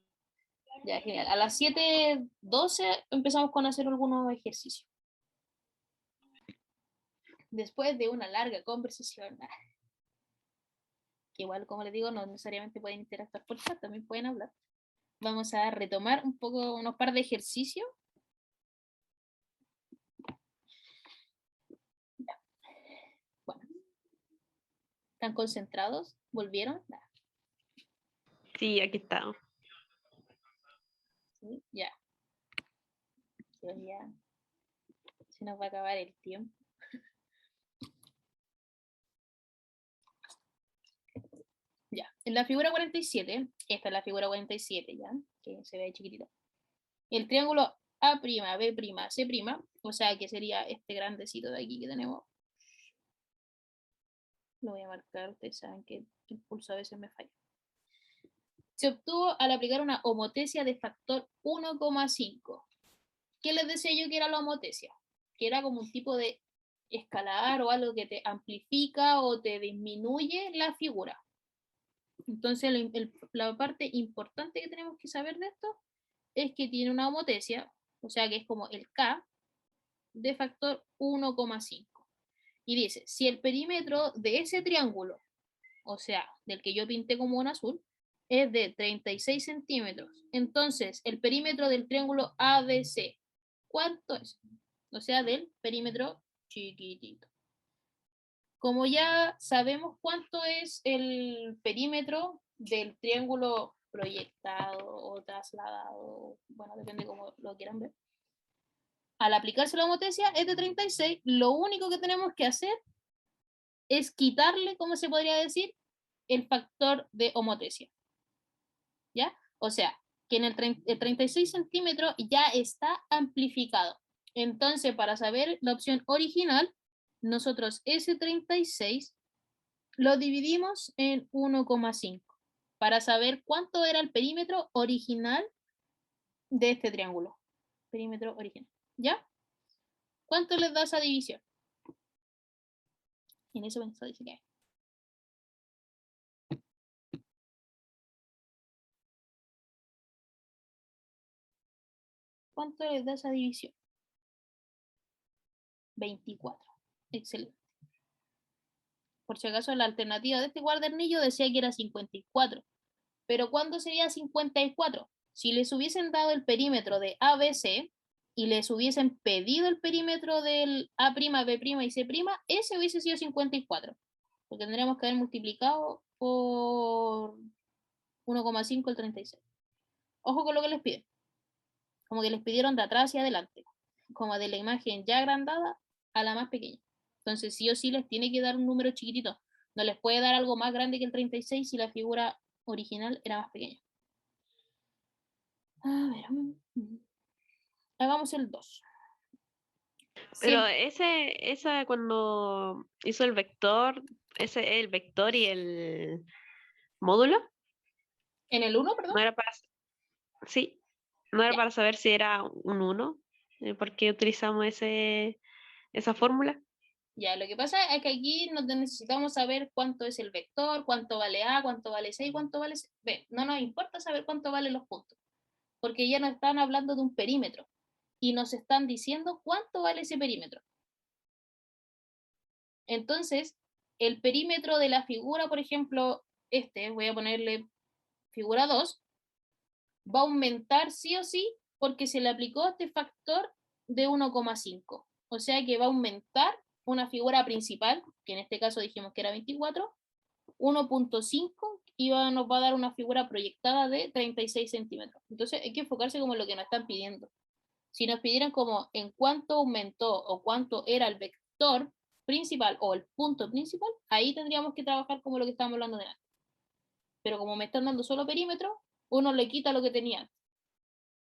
Ya, genial. A las 7:12 empezamos con hacer algunos ejercicios. Después de una larga conversación, que igual, como les digo, no necesariamente pueden interactuar por chat, también pueden hablar. Vamos a retomar un poco, unos par de ejercicios ¿Están concentrados? ¿Volvieron? Nah. Sí, aquí está. ¿Sí? Ya. Ya. Se nos va a acabar el tiempo. Ya. En la figura 47, esta es la figura 47, ya, que se ve ahí chiquitita. El triángulo A', B', C', o sea que sería este grandecito de aquí que tenemos. Lo voy a marcar, ustedes saben que el pulso a veces me falla. Se obtuvo al aplicar una homotesia de factor 1,5. ¿Qué les decía yo que era la homotesia? Que era como un tipo de escalar o algo que te amplifica o te disminuye la figura. Entonces, la parte importante que tenemos que saber de esto es que tiene una homotesia, o sea que es como el K, de factor 1,5. Y dice, si el perímetro de ese triángulo, o sea, del que yo pinté como un azul, es de 36 centímetros, entonces el perímetro del triángulo ABC, ¿cuánto es? O sea, del perímetro chiquitito. Como ya sabemos cuánto es el perímetro del triángulo proyectado o trasladado, bueno, depende cómo lo quieran ver. Al aplicarse la homotesia es de 36, lo único que tenemos que hacer es quitarle, ¿cómo se podría decir? El factor de homotesia. ¿Ya? O sea, que en el 36 centímetros ya está amplificado. Entonces, para saber la opción original, nosotros ese 36 lo dividimos en 1,5 para saber cuánto era el perímetro original de este triángulo. Perímetro original. ¿Ya? ¿Cuánto les da esa división? En eso pensó, dice que ¿cuánto les da esa división? 24. Excelente. Por si acaso, la alternativa de este cuadernillo decía que era 54. Pero ¿cuándo sería 54? Si les hubiesen dado el perímetro de ABC y les hubiesen pedido el perímetro del A', B' y C', ese hubiese sido 54. Porque tendríamos que haber multiplicado por 1,5 el 36. Ojo con lo que les piden. Como que les pidieron de atrás hacia adelante. Como de la imagen ya agrandada a la más pequeña. Entonces, sí o sí les tiene que dar un número chiquitito. No les puede dar algo más grande que el 36 si la figura original era más pequeña. A ver, hagamos el 2. Pero esa cuando hizo el vector, ese el vector y el módulo, En el 1, perdón. no era para, sí, no era Ya, para saber si era un 1, ¿por qué utilizamos esa fórmula? ya, lo que pasa es que aquí necesitamos saber cuánto es el vector, cuánto vale A, cuánto vale C y cuánto vale B. No nos importa saber cuánto valen los puntos, porque ya nos están hablando de un perímetro y nos están diciendo cuánto vale ese perímetro. Entonces, el perímetro de la figura, por ejemplo, voy a ponerle figura 2, va a aumentar sí o sí porque se le aplicó este factor de 1,5. O sea que va a aumentar una figura principal, que en este caso dijimos que era 24, 1,5 y nos va a dar una figura proyectada de 36 centímetros. Entonces hay que enfocarse como en lo que nos están pidiendo. Si nos pidieran como en cuánto aumentó o cuánto era el vector principal o el punto principal, ahí tendríamos que trabajar como lo que estábamos hablando de antes. Pero como me están dando solo perímetro, uno le quita lo que tenía.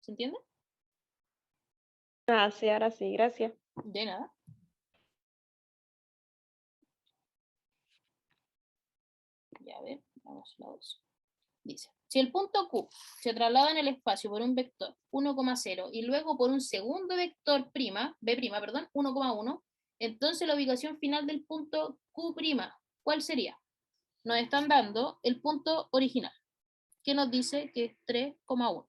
¿Se entiende? Ah, sí, ahora sí, gracias. De nada. Ya a ver, vamos a la 2. Dice, si el punto Q se traslada en el espacio por un vector 1,0 y luego por un segundo vector B', perdón, 1,1, entonces la ubicación final del punto Q', ¿cuál sería? Nos están dando el punto original, que nos dice que es 3,1.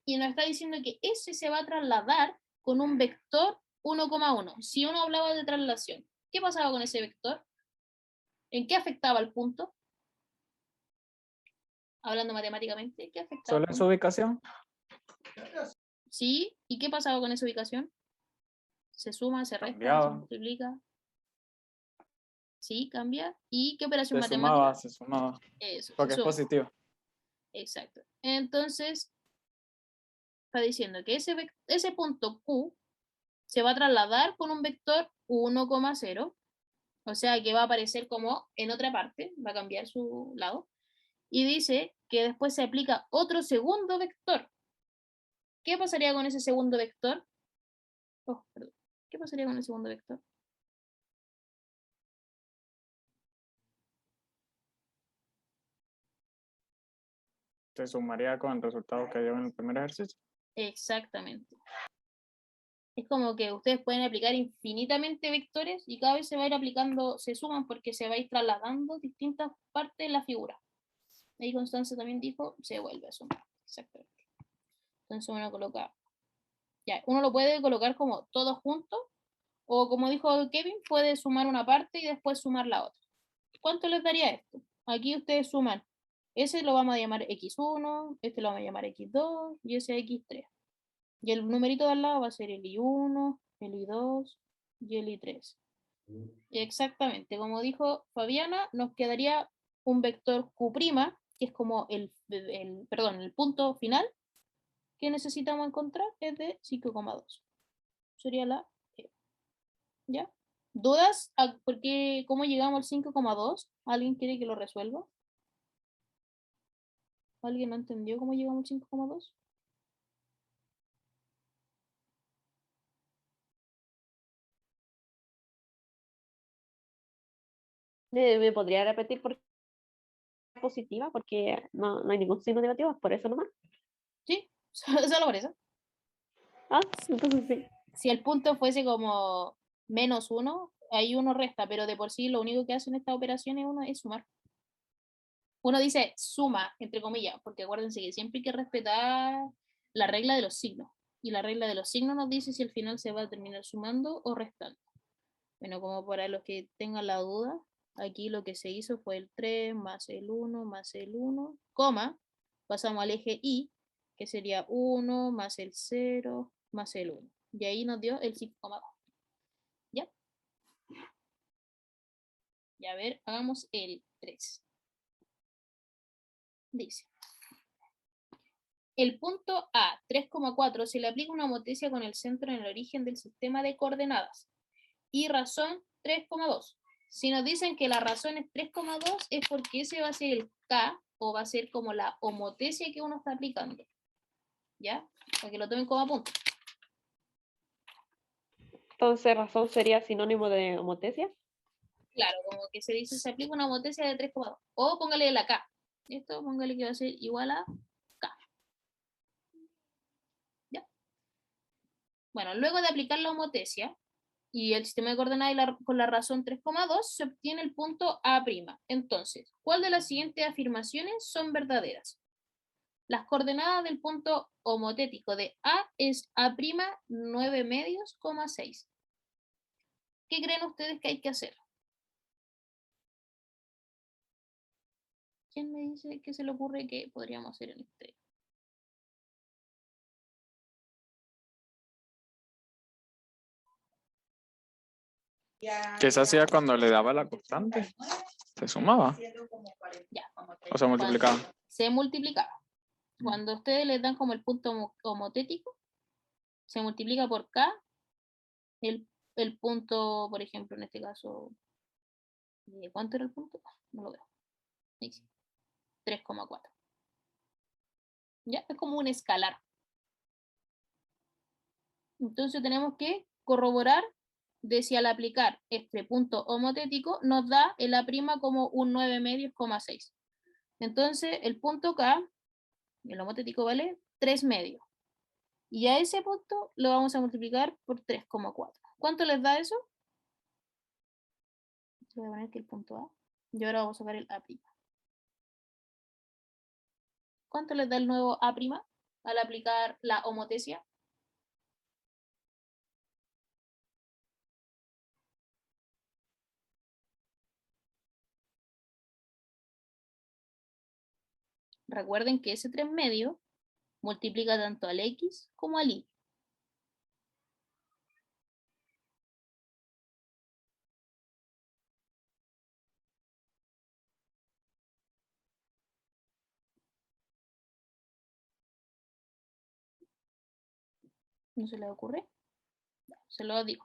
Y nos está diciendo que ese se va a trasladar con un vector 1,1. Si uno hablaba de traslación, ¿qué pasaba con ese vector? ¿En qué afectaba el punto? Hablando matemáticamente, ¿qué afectaba el Solo en su punto? ubicación. Sí, ¿y qué pasaba con esa ubicación? ¿Se suma, se resta, se Cambiaba. multiplica? Sí, cambia. ¿Y qué operación Se matemática? sumaba. Eso, Porque se es suma. positivo. Exacto. Entonces, está diciendo que ese punto Q se va a trasladar con un vector 1,0, o sea que va a aparecer como en otra parte, va a cambiar su lado, y dice que después se aplica otro segundo vector. ¿Qué pasaría con ese segundo vector? Oh, perdón. ¿Qué pasaría con el segundo vector? Se sumaría con el resultado que dio en el primer ejercicio. Exactamente. Es como que ustedes pueden aplicar infinitamente vectores y cada vez se va a ir aplicando, se suman porque se va a ir trasladando distintas partes de la figura. Ahí Constanza también dijo, se vuelve a sumar. Exactamente. Entonces uno coloca, ya, uno lo puede colocar como todo junto, o como dijo Kevin, puede sumar una parte y después sumar la otra. ¿Cuánto les daría esto? Aquí ustedes suman, ese lo vamos a llamar x1, este lo vamos a llamar x2 y ese x3. Y el numerito de al lado va a ser el i1, el i2 y el i3. Exactamente, como dijo Fabiana, nos quedaría un vector Q', que es como el punto final que necesitamos encontrar, es de 5,2. Sería la E. ¿Ya? ¿Dudas? ¿Por qué, cómo llegamos al 5,2? ¿Alguien quiere que lo resuelva? ¿Alguien no entendió cómo llegamos al 5,2? ¿Me podría repetir por qué es positiva? Porque no hay ningún signo negativo, por eso nomás. Sí, solo por eso. Ah, entonces sí. Si el punto fuese como -1, ahí uno resta, pero de por sí lo único que hacen estas operaciones uno es sumar. Uno dice suma, entre comillas, porque acuérdense que siempre hay que respetar la regla de los signos. Y la regla de los signos nos dice si al final se va a terminar sumando o restando. Bueno, como para los que tengan la duda, aquí lo que se hizo fue el 3 más el 1 más el 1, coma, pasamos al eje Y, que sería 1 más el 0 más el 1. Y ahí nos dio el 5,2. ¿Ya? Y a ver, hagamos el 3. Dice, el punto A, 3,4, se le aplica una homotesia con el centro en el origen del sistema de coordenadas. Y razón 3,2. Si nos dicen que la razón es 3,2 es porque ese va a ser el K o va a ser como la homotesia que uno está aplicando. ¿Ya? Para que lo tomen como punto. Entonces, razón sería sinónimo de homotesia. Claro, como que se dice, se aplica una homotesia de 3,2. O póngale la K. Esto póngale que va a ser igual a K. ¿Ya? Bueno, luego de aplicar la homotesia y el sistema de coordenadas con la razón 3,2 se obtiene el punto A'. Entonces, ¿cuál de las siguientes afirmaciones son verdaderas? Las coordenadas del punto homotético de A es A' 9 medios, 6. ¿Qué creen ustedes que hay que hacer? ¿Quién me dice que se le ocurre que podríamos hacer en este? ¿Qué se hacía cuando le daba la constante? Se sumaba. Ya, O se multiplicaba. se multiplicaba. Cuando ustedes les dan como el punto homotético, se multiplica por K el punto, por ejemplo, en este caso, ¿cuánto era el punto? No lo veo. Ahí sí, 3,4. Ya, es como un escalar. Entonces tenemos que corroborar de si al aplicar este punto homotético nos da el A' como un 9 medios, 6. Entonces el punto K, el homotético vale 3 medios. Y a ese punto lo vamos a multiplicar por 3,4. ¿Cuánto les da eso? Voy a poner aquí el punto A. Y ahora vamos a sacar el A'. ¿Cuánto les da el nuevo A' al aplicar la homotesia? Recuerden que ese 3 medios multiplica tanto al X como al Y. ¿No se les ocurre? Se lo digo.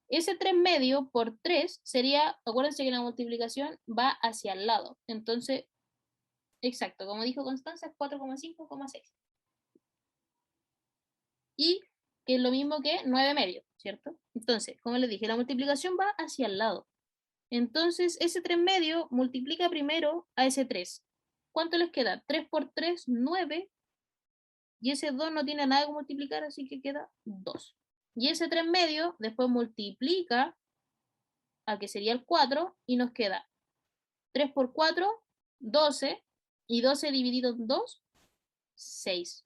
Ese 3 medio por 3 sería, acuérdense que la multiplicación va hacia el lado. Entonces, exacto, como dijo Constanza, es 4,5,6. Y que es lo mismo que 9 medios, ¿cierto? Entonces, como les dije, la multiplicación va hacia el lado. Entonces, ese 3 medio multiplica primero a ese 3. ¿Cuánto les queda? 3 por 3, 9. Y ese 2 no tiene nada que multiplicar, así que queda 2. Y ese 3 medio después multiplica a que sería el 4 y nos queda 3 por 4, 12. Y 12 dividido en 2, 6.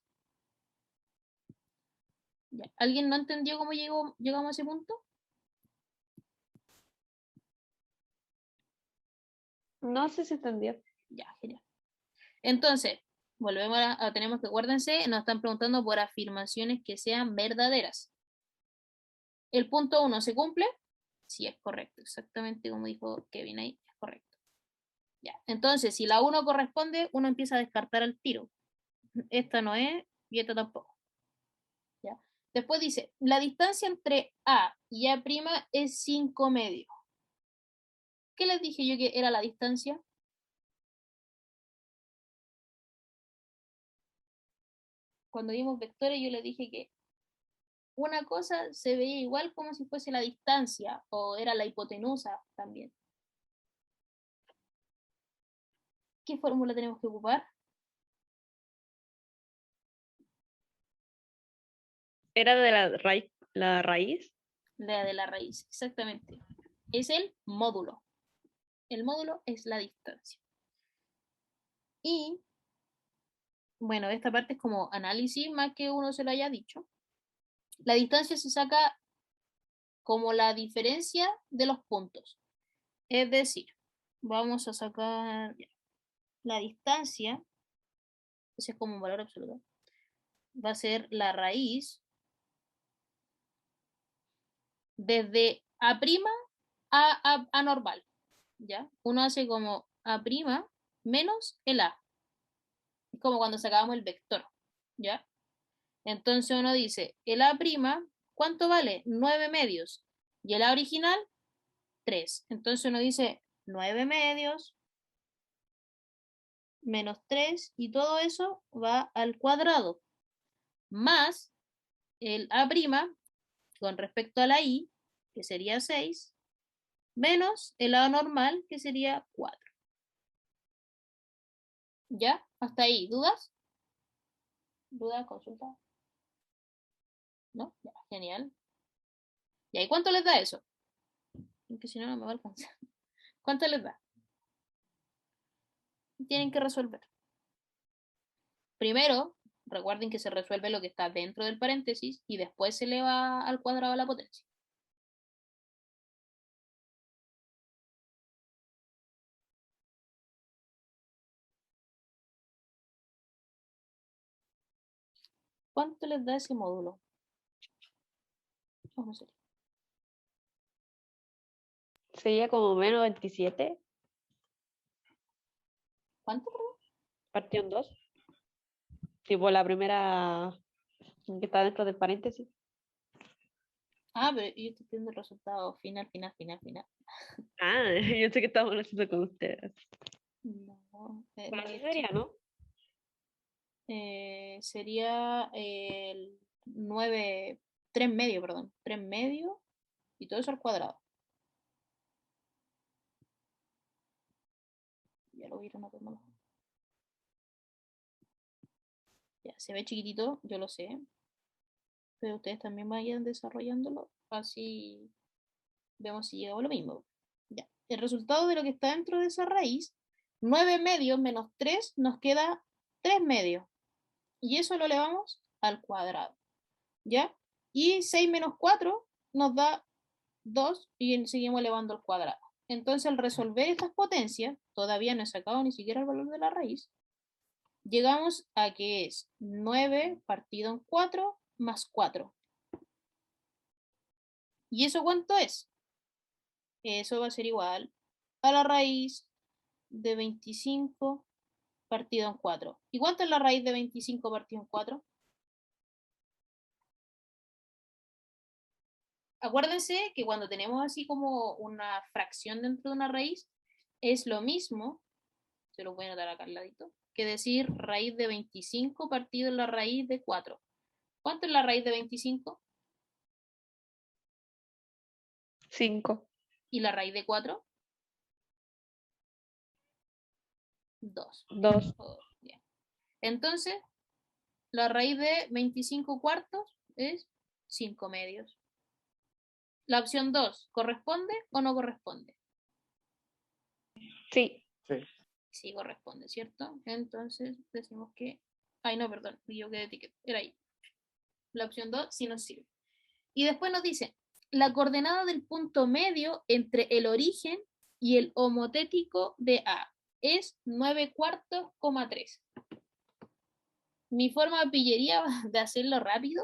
¿Ya? ¿Alguien no entendió cómo llegamos a ese punto? No sé si entendió. Ya, genial. Entonces, volvemos tenemos que, acuérdense, nos están preguntando por afirmaciones que sean verdaderas. ¿El punto 1 se cumple? Sí, es correcto, exactamente como dijo Kevin ahí, es correcto. Ya, entonces, si la 1 corresponde, uno empieza a descartar al tiro. Esta no es y esta tampoco. ¿Ya? Después dice, la distancia entre A y A' es 5 medios. ¿Qué les dije yo que era la distancia? Cuando vimos vectores yo les dije que una cosa se veía igual como si fuese la distancia o era la hipotenusa también. ¿Qué fórmula tenemos que ocupar? ¿Era de la raíz? La de la raíz, exactamente. Es el módulo. El módulo es la distancia. Y, bueno, esta parte es como análisis más que uno se lo haya dicho. La distancia se saca como la diferencia de los puntos. Es decir, vamos a sacar la distancia, ese es como un valor absoluto, va a ser la raíz desde A' a normal, ¿ya? Uno hace como A' menos el A. Es como cuando sacábamos el vector, ¿ya? Entonces uno dice, el A', ¿cuánto vale? 9 medios. Y el A original, 3. Entonces uno dice 9 medios menos 3 y todo eso va al cuadrado. Más el A' con respecto a la I, que sería 6, menos el A normal, que sería 4. ¿Ya? Hasta ahí. ¿Dudas? ¿Dudas? ¿Consulta? ¿No? Ya, genial. ¿Y ahí cuánto les da eso? Porque si no, no me va a alcanzar. ¿Cuánto les da? Tienen que resolver. Primero, recuerden que se resuelve lo que está dentro del paréntesis y después se le va al cuadrado a la potencia. ¿Cuánto les da ese módulo? Vamos a ver. Sería como menos 27. ¿Cuánto, perdón? Partido en 2. Tipo la primera que está dentro del paréntesis. Ah, pero yo estoy viendo el resultado final, final, final, final. Ah, yo sé que estamos haciendo con ustedes. No, Pero así sería, ¿no? sería el 9, 3 medio, perdón. 3 medio y todo eso al cuadrado. Ya lo vieron a tomar. Ya, se ve chiquitito, yo lo sé. Pero ustedes también vayan desarrollándolo. Así vemos si llegamos a lo mismo. Ya. El resultado de lo que está dentro de esa raíz, 9 medios menos 3 nos queda 3 medios. Y eso lo elevamos al cuadrado. ¿Ya? Y 6 menos 4 nos da 2 y seguimos elevando al cuadrado. Entonces, al resolver estas potencias, todavía no he sacado ni siquiera el valor de la raíz, llegamos a que es 9 partido en 4 más 4. ¿Y eso cuánto es? Eso va a ser igual a la raíz de 25 partido en 4. ¿Y cuánto es la raíz de 25 partido en 4? acuérdense que cuando tenemos así como una fracción dentro de una raíz, es lo mismo, se lo voy a anotar acá al ladito, que decir raíz de 25 partido en la raíz de 4. ¿Cuánto es la raíz de 25? 5. ¿Y la raíz de 4? 2. 2. Bien. Entonces, la raíz de 25 cuartos es 5 medios. La opción 2, ¿corresponde o no corresponde? Sí. Sí. Sí corresponde, ¿cierto? Entonces decimos que... Ay, no, perdón, yo quedé etiqueta. Era ahí. La opción 2 sí nos sirve. Y después nos dice, la coordenada del punto medio entre el origen y el homotético de A es 9 cuartos, 3. Mi forma de pillería de hacerlo rápido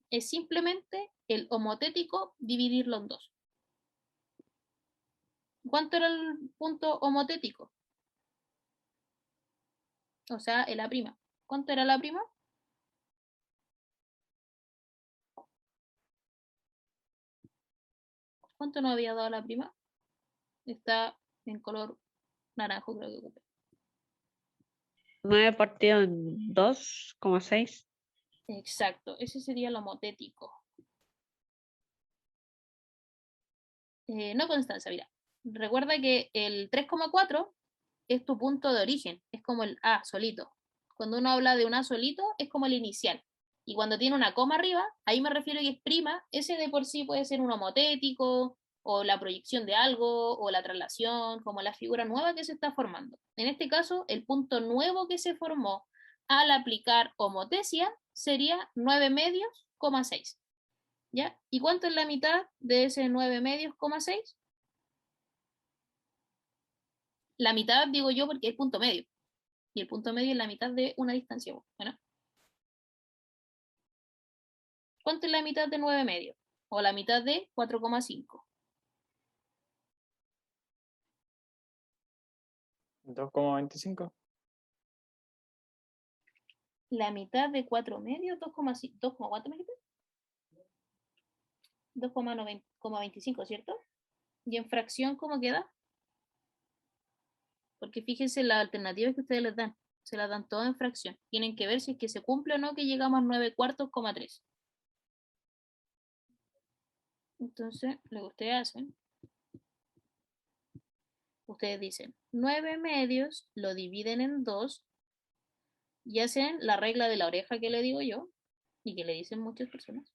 es simplemente el homotético dividirlo en 2. ¿Cuánto era el punto homotético? O sea, el A'. ¿Cuánto era la prima? ¿Cuánto nos había dado la prima? Está en color naranjo, creo que ocupé. 9 partido en 2,6. Exacto, ese sería el homotético. No, Constanza, mira. Recuerda que el 3,4 es tu punto de origen, es como el A solito. Cuando uno habla de un A solito, es como el inicial. Y cuando tiene una coma arriba, ahí me refiero que es prima, ese de por sí puede ser un homotético, o la proyección de algo, o la traslación, como la figura nueva que se está formando. En este caso, el punto nuevo que se formó al aplicar homotesia sería 9 medios, 6. ¿Ya? ¿Y cuánto es la mitad de ese 9 medios, 6? La mitad digo yo porque es el punto medio. Y el punto medio es la mitad de una distancia. Bueno, ¿cuánto es la mitad de 9 medios? O la mitad de 4,5. 2,25. La mitad de 4 medios, 2,5. 2,4 me dijiste? 2,25, ¿cierto? ¿Y en fracción cómo queda? Porque fíjense las alternativas que ustedes les dan. Se las dan todas en fracción. Tienen que ver si es que se cumple o no que llegamos a 9 cuartos, 3. Entonces, lo que ustedes hacen, ustedes dicen 9 medios, lo dividen en 2 y hacen la regla de la oreja que le digo yo y que le dicen muchas personas.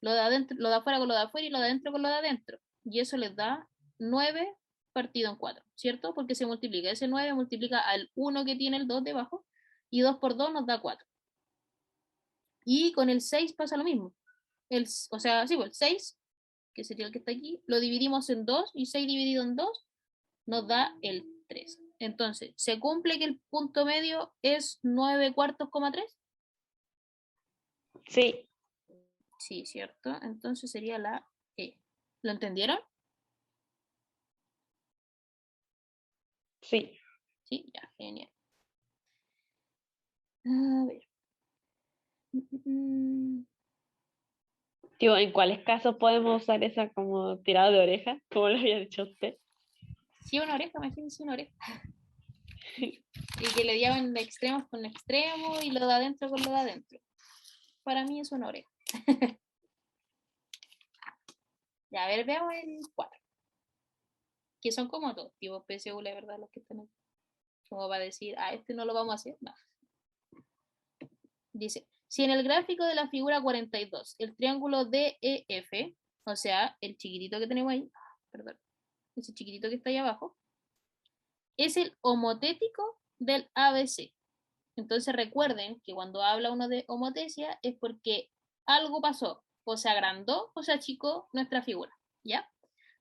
Lo de adentro, lo de afuera con lo de afuera y lo de adentro con lo de adentro. Y eso les da 9 partido en 4, ¿cierto? Porque se multiplica. Ese 9 multiplica al 1 que tiene el 2 debajo y 2 por 2 nos da 4. Y con el 6 pasa lo mismo. O sea, sí, pues el 6, que sería el que está aquí, lo dividimos en 2 y 6 dividido en 2 nos da el 3. Entonces, ¿se cumple que el punto medio es 9 cuartos, 3? Sí. Sí, ¿cierto? Entonces sería la E. ¿Lo entendieron? Sí. Sí, ya, genial. A ver. Tío, ¿en cuáles casos podemos usar esa como tirada de oreja? Como lo había dicho usted. Sí, una oreja, imagínense una oreja. Y que le llevan de extremos con extremo y lo de adentro con lo de adentro. Para mí es una oreja. Ya, a ver, veamos el 4. Que son como todos, tipo PSU, la verdad, los que están aquí. Como va a decir, este no lo vamos a hacer. No. Dice, si en el gráfico de la figura 42, el triángulo DEF, o sea, el chiquitito que tenemos ahí, perdón, ese chiquitito que está ahí abajo, es el homotético del ABC. Entonces recuerden que cuando habla uno de homotesia es porque algo pasó, o se agrandó o se achicó nuestra figura, ¿ya?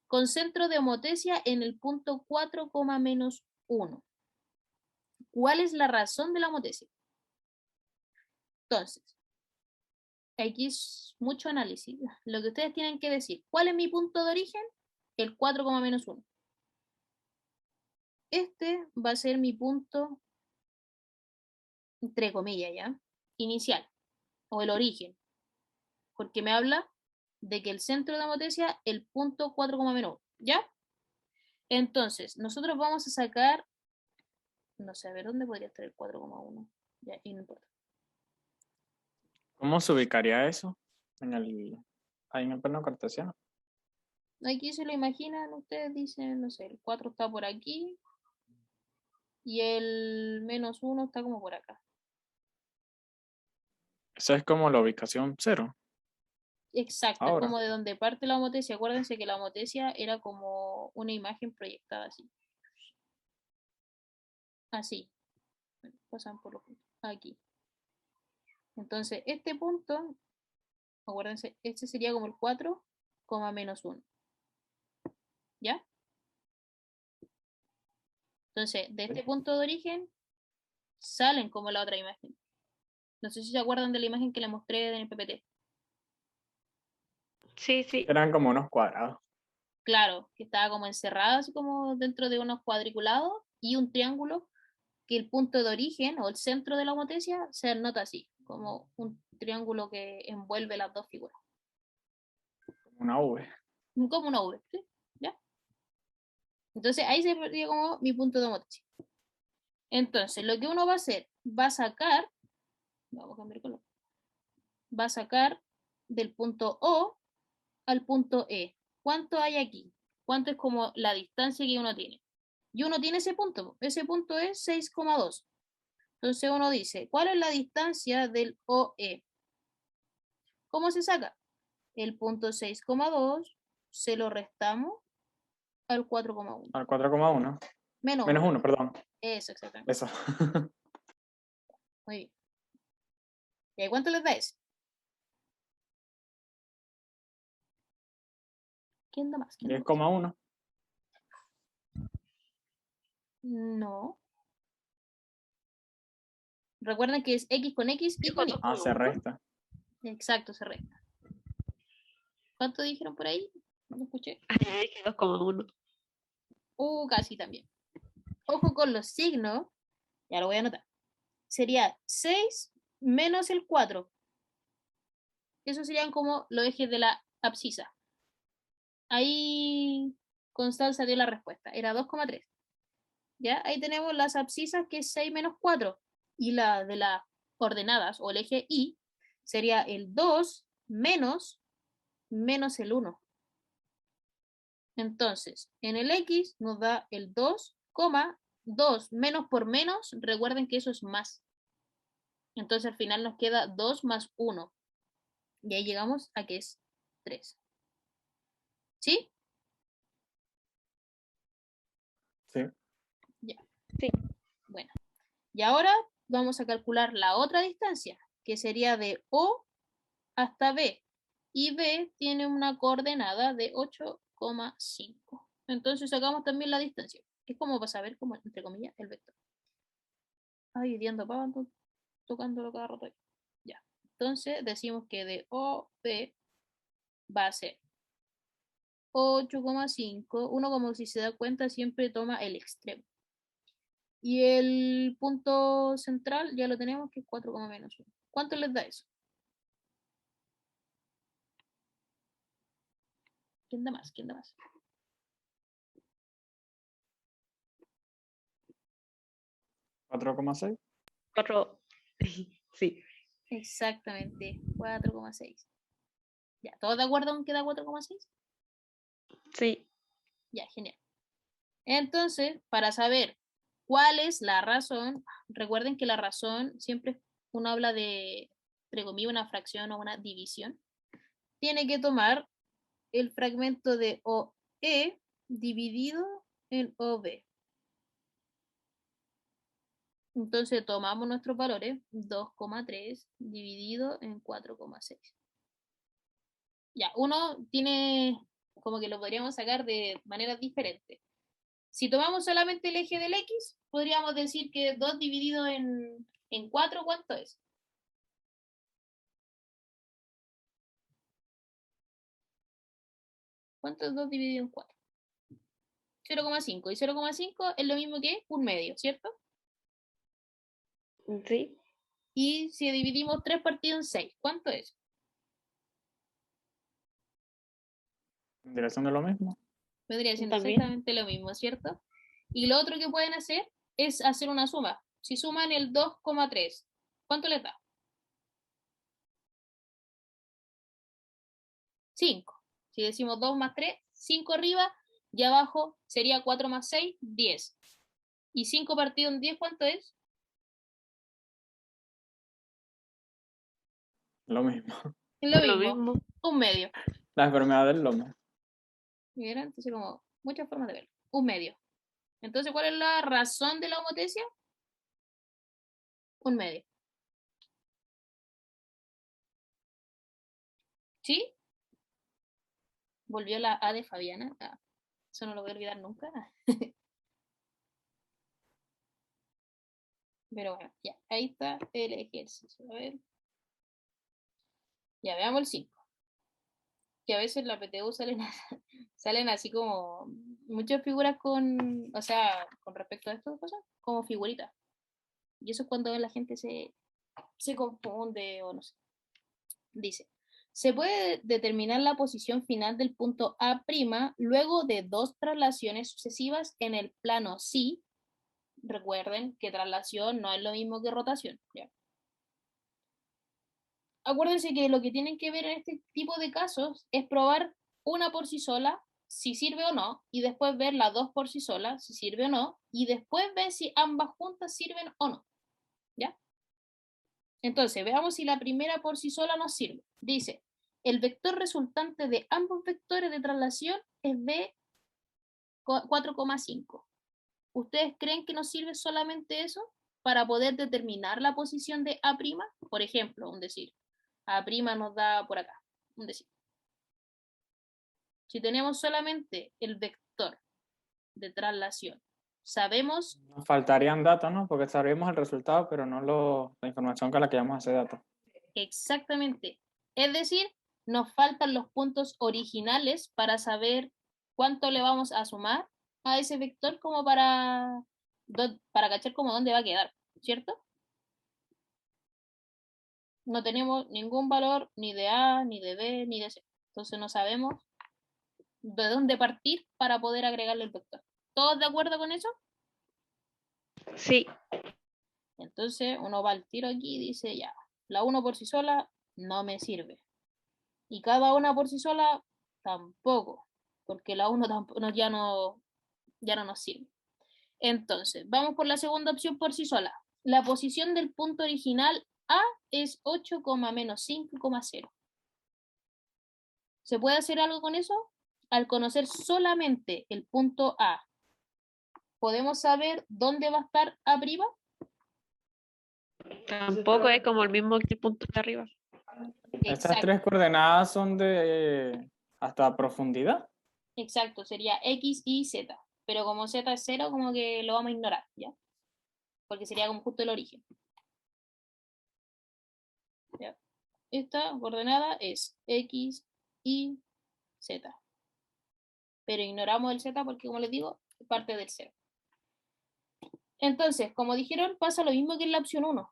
Con centro de homotesia en el punto 4, menos 1. ¿Cuál es la razón de la homotesia? Entonces, aquí es mucho análisis. Lo que ustedes tienen que decir, ¿cuál es mi punto de origen? El 4, menos 1. Este va a ser mi punto, entre comillas, ¿ya? Inicial, o el origen, porque me habla de que el centro de la motesia, el punto 4,-1, ¿ya? Entonces, nosotros vamos a sacar, no sé, a ver, ¿dónde podría estar el 4,1? Ya, y no importa. ¿Cómo se ubicaría eso? Ahí en el plano cartesiano. Aquí se lo imaginan, ustedes dicen, no sé, el 4 está por aquí y el -1 está como por acá. Esa es como la ubicación 0. Exacto, es Ahora. como de donde parte la homotesia. Acuérdense que la homotesia era como una imagen proyectada así. Así. Bueno, pasan por los puntos. Aquí. Entonces, este punto, acuérdense, este sería como el 4, -1. ¿Ya? Entonces, de este punto de origen, salen como la otra imagen. No sé si se acuerdan de la imagen que les mostré en el PPT. Sí, sí. Eran como unos cuadrados. Claro, que estaba como encerrada, así como dentro de unos cuadriculados y un triángulo, que el punto de origen o el centro de la homotesia se nota así, como un triángulo que envuelve las dos figuras. Como una V. Como una V, ¿sí? ¿Ya? Entonces ahí se vería como mi punto de homotesia. Entonces, lo que uno va a hacer, va a sacar, vamos a cambiar color, va a sacar del punto O al punto E. ¿Cuánto hay aquí? ¿Cuánto es como la distancia que uno tiene? Y uno tiene ese punto es 6,2. Entonces uno dice, ¿cuál es la distancia del OE? ¿Cómo se saca? El punto 6,2 se lo restamos al 4,1. Al 4,1. Menos 1. Menos 1, perdón. Eso, exactamente. Eso. Muy bien. ¿Y cuánto les da ese? ¿Quién da más? ¿Quién da más? 10,1. No. Recuerden que es X con X y con Y. Ah, se resta. Exacto, se resta. ¿Cuánto dijeron por ahí? No lo escuché. Ay, 2,1. Casi también. Ojo con los signos. Ya lo voy a anotar. Sería 6 menos el 4. Esos serían como los ejes de la abscisa. Ahí Constanza dio la respuesta. Era 2,3. ¿Ya? Ahí tenemos las abscisas, que es 6 menos 4. Y la de las ordenadas, o el eje Y, sería el 2 menos el 1. Entonces, en el X nos da el 2,2 menos por menos, recuerden que eso es más. Entonces al final nos queda 2 más 1. Y ahí llegamos a que es 3. ¿Sí? Sí. Ya. Sí. Bueno. Y ahora vamos a calcular la otra distancia, que sería de O hasta B. Y B tiene una coordenada de 8,5. Entonces sacamos también la distancia. Es como para saber, como, entre comillas, el vector. Ay, ando pavo, tocándolo cada rato. Ya. Entonces decimos que de O, B va a ser 8,5. Uno, como si se da cuenta, siempre toma el extremo. Y el punto central ya lo tenemos, que es 4,-1. ¿Cuánto les da eso? ¿Quién da más? ¿Quién da más? 4,6. 4. Sí. Exactamente, 4,6. Ya, ¿todos de acuerdo en que da 4,6? Sí. Ya, genial. Entonces, para saber cuál es la razón, recuerden que la razón siempre uno habla de, entre comillas, una fracción o una división. Tiene que tomar el fragmento de OE dividido en OB. Entonces tomamos nuestros valores, 2,3 dividido en 4,6. Ya, uno tiene como que lo podríamos sacar de maneras diferentes. Si tomamos solamente el eje del X, podríamos decir que 2 dividido en 4, ¿cuánto es? ¿Cuánto es 2 dividido en 4? 0,5. Y 0,5 es lo mismo que un medio, ¿cierto? Sí. Y si dividimos 3 partido en 6, ¿cuánto es? ¿Vendría siendo lo mismo? Vendría siendo También. exactamente lo mismo, ¿cierto? Y lo otro que pueden hacer es hacer una suma. Si suman el 2,3, ¿cuánto les da? 5. Si decimos 2 más 3, 5 arriba y abajo sería 4 más 6, 10. Y 5 partido en 10, ¿cuánto es? Lo mismo. Lo Lo mismo, mismo. un medio. La enfermedad del lomo. ¿Vieron? Entonces, como muchas formas de verlo. Un medio. Entonces, ¿cuál es la razón de la homotesia? Un medio. ¿Sí? Volvió la A de Fabiana. Ah, eso no lo voy a olvidar nunca. Pero bueno, ya. Ahí está el ejercicio. A ver. Ya veamos el 5. Que a veces la PTU salen, salen así como muchas figuras con, o sea, con respecto a estas cosas, como figuritas. Y eso es cuando la gente se confunde o no sé. Dice, se puede determinar la posición final del punto A' luego de dos traslaciones sucesivas en el plano psi. Recuerden que traslación no es lo mismo que rotación. ¿Ya? Acuérdense que lo que tienen que ver en este tipo de casos es probar una por sí sola, si sirve o no, y después ver las dos por sí solas, si sirve o no, y después ver si ambas juntas sirven o no. ¿Ya? Entonces, veamos si la primera por sí sola nos sirve. Dice, el vector resultante de ambos vectores de traslación es b 4,5. ¿Ustedes creen que nos sirve solamente eso para poder determinar la posición de A'? Por ejemplo, un decir, A' nos da por acá, un decir. Si tenemos solamente el vector de traslación, sabemos Nos faltarían datos, ¿no? Porque sabríamos el resultado, pero no la información con la que llamamos a ese dato. exactamente. Es decir, nos faltan los puntos originales para saber cuánto le vamos a sumar a ese vector como para cachar como dónde va a quedar, ¿cierto? No tenemos ningún valor ni de A, ni de B, ni de C. Entonces no sabemos de dónde partir para poder agregarle el vector. ¿Todos de acuerdo con eso? Sí. Entonces uno va al tiro aquí y dice ya, la 1 por sí sola no me sirve. Y cada una por sí sola tampoco, porque la 1 ya no nos sirve. Entonces, vamos por la segunda opción por sí sola. La posición del punto original A es 8, menos 5,0. ¿Se puede hacer algo con eso? Al conocer solamente el punto A, ¿podemos saber dónde va a estar A'? Tampoco es como el mismo que el punto de arriba. Estas Exacto, tres coordenadas son de hasta profundidad. exacto, sería X, Y, Z. Pero como Z es 0, como que lo vamos a ignorar, ¿ya? Porque sería como justo el origen. ¿Ya? Esta coordenada es X, Y, Z. Pero ignoramos el Z porque, como les digo, es parte del 0. Entonces, como dijeron, pasa lo mismo que en la opción 1.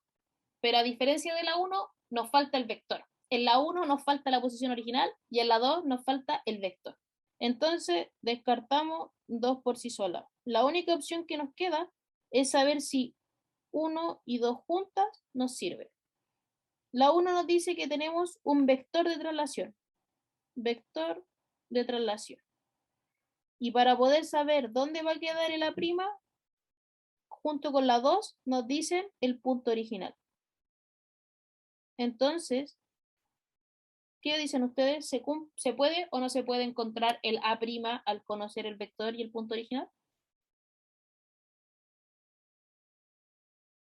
Pero a diferencia de la 1, nos falta el vector. En la 1 nos falta la posición original y en la 2 nos falta el vector. Entonces, descartamos 2 por sí sola. La única opción que nos queda es saber si 1 y 2 juntas nos sirven. La 1 nos dice que tenemos un vector de traslación. Vector de traslación. Y para poder saber dónde va a quedar el A', junto con la 2 nos dicen el punto original. Entonces, ¿qué dicen ustedes? ¿Se puede o no se puede encontrar el A' al conocer el vector y el punto original?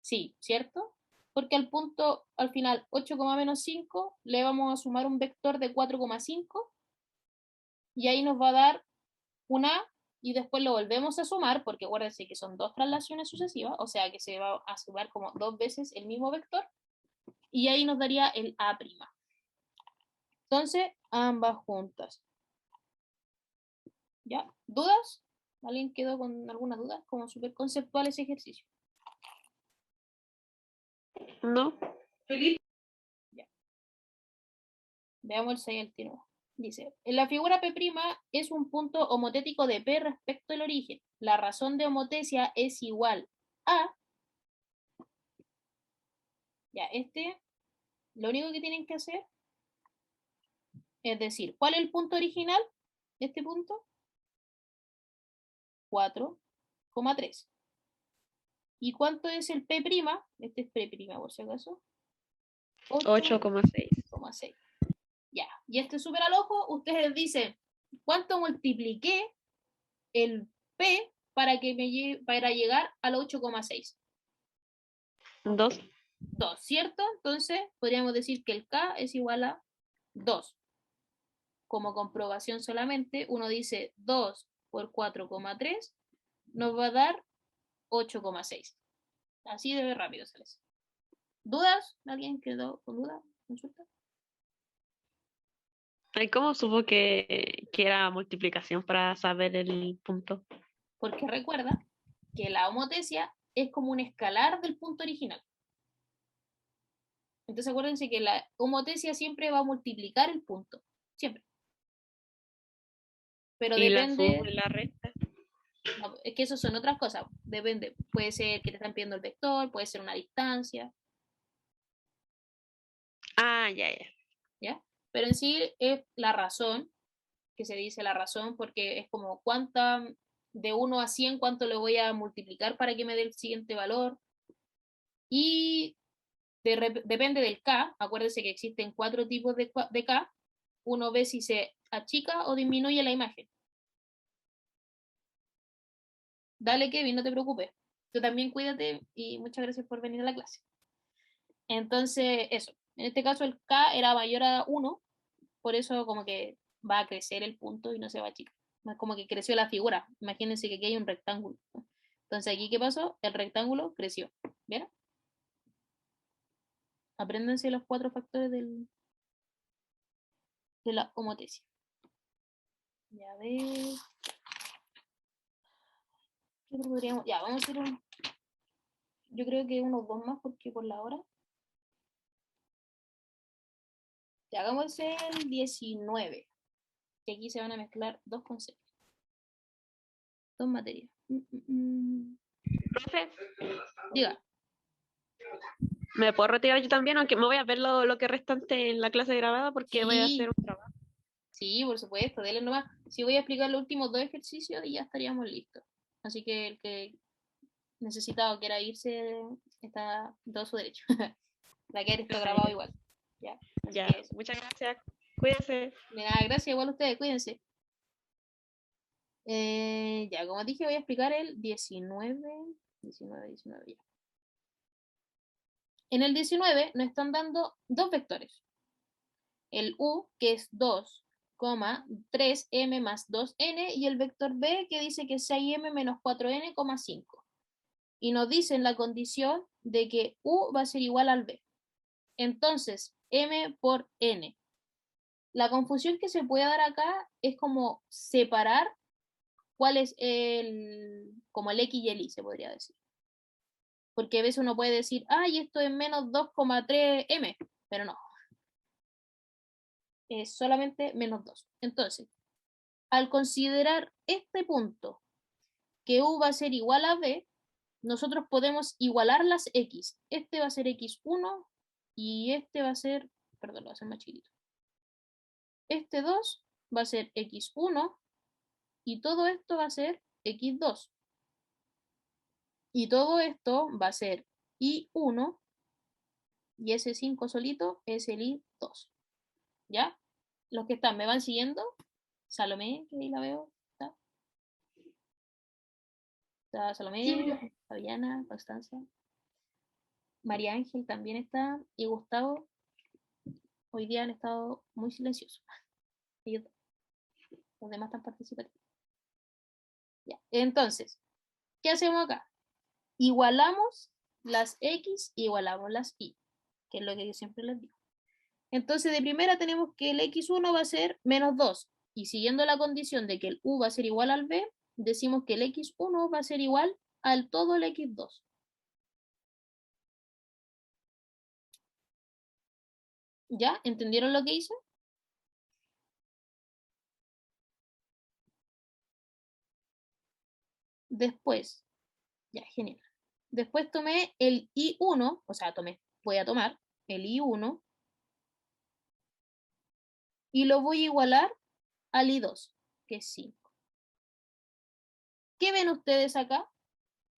Sí, ¿cierto? Porque al punto, al final, 8, menos 5, le vamos a sumar un vector de 4,5 y ahí nos va a dar una y después lo volvemos a sumar, porque acuérdense que son dos traslaciones sucesivas, o sea que se va a sumar como dos veces el mismo vector, y ahí nos daría el A'. Entonces, ambas juntas. ¿Ya? ¿Dudas? ¿Alguien quedó con alguna duda? Como súper conceptual ese ejercicio. ¿No? Ya. Veamos el 6 al tiro. Dice, la figura P' es un punto homotético de P respecto al origen. La razón de homotesia es igual a... Ya, lo único que tienen que hacer es decir, ¿cuál es el punto original de este punto? 4,3. ¿Y cuánto es el P'? Este es P', por si acaso. 8,6. 8,6. Ya. Y este súper al ojo, ustedes dicen, ¿cuánto multipliqué el P para llegar al 8,6? 2. 2, ¿cierto? Entonces, podríamos decir que el K es igual a 2. Como comprobación solamente, uno dice 2 por 4,3 nos va a dar 8,6. Así de rápido se les. ¿Dudas? ¿Alguien quedó con duda? ¿Consulta? ¿Y cómo supo que era multiplicación para saber el punto? Porque recuerda que la homotesia es como un escalar del punto original. Entonces acuérdense que la homotesia siempre va a multiplicar el punto. Siempre. Pero Y la suma depende. y la resta. No, es que eso son otras cosas. Depende. Puede ser que te están pidiendo el vector, puede ser una distancia. Ah, ya, ya. ¿Ya? Pero en sí es la razón, que se dice la razón, porque es como cuánta, de 1 a 100, cuánto le voy a multiplicar para que me dé el siguiente valor. Y depende del K, acuérdense que existen 4 tipos de K, uno ve si se achica o disminuye la imagen. Dale, Kevin, no te preocupes. Tú también cuídate y muchas gracias por venir a la clase. Entonces, eso. En este caso el K era mayor a 1, por eso como que va a crecer el punto y no se va a achicar. Es como que creció la figura. Imagínense que aquí hay un rectángulo. Entonces, aquí, ¿qué pasó? El rectángulo creció. ¿Vieron? Apréndanse los 4 factores de la homotesia. Ya ves. ¿Qué podríamos? Ya, vamos a hacer un. Yo creo que unos 2 más porque por la hora. Ya hagamos el 19. Que aquí se van a mezclar dos conceptos. Dos materias. Profe, Diga. ¿me puedo retirar yo también? Aunque me voy a ver lo que restante en la clase grabada porque voy a hacer Sí, un trabajo. sí, por supuesto. Dele nomás. Si voy a explicar los últimos 2 ejercicios y ya estaríamos listos. Así que el que necesita o quiera irse está en todo su derecho. Va a quedar esto grabado igual. Ya. Así Ya, que eso. muchas gracias. Cuídese. De nada, gracias. Igual ustedes, cuídense. Ya, como dije, voy a explicar el 19, ya. En el 19 nos están dando dos vectores. El U, que es 2,3m más 2n, y el vector B, que dice que es 6m menos 4n, 5. Y nos dicen la condición de que U va a ser igual al B. Entonces, m por n. La confusión que se puede dar acá es como separar cuál es como el X y el Y, se podría decir. Porque a veces uno puede decir, ay, esto es menos 2,3m, pero no, es solamente menos 2. Entonces, al considerar este punto, que U va a ser igual a B, nosotros podemos igualar las X. Este va a ser X1 y este va a ser, perdón, lo voy a hacer más chiquito. Este 2 va a ser X1 y todo esto va a ser X2. Y todo esto va a ser I1 y ese 5 solito es el I2. ¿Ya? Los que están, ¿me van siguiendo? Salomé, que ahí la veo. Está Salomé, Fabiana, Constanza. María Ángel también está. Y Gustavo, hoy día han estado muy silenciosos. Ellos, los demás están participando. Ya. Entonces, ¿qué hacemos acá? Igualamos las X, igualamos las Y, que es lo que yo siempre les digo. Entonces, de primera tenemos que el X1 va a ser menos 2. Y siguiendo la condición de que el U va a ser igual al B, decimos que el X1 va a ser igual al todo el X2. ¿Ya? ¿Entendieron lo que hice? Después, ya, genial. Después tomé el I1, o sea, voy a tomar el I1 y lo voy a igualar al I2, que es 5. ¿Qué ven ustedes acá?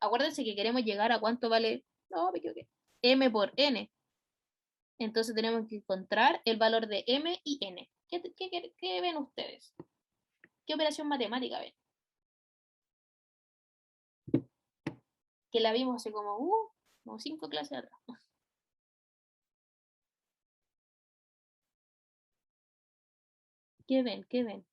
Acuérdense que queremos llegar a cuánto vale, no, me equivoqué, M por N. Entonces tenemos que encontrar el valor de M y N. ¿Qué ven ustedes? ¿Qué operación matemática ven? Que la vimos hace como 5 clases atrás. ¿Qué ven? ¿Qué ven?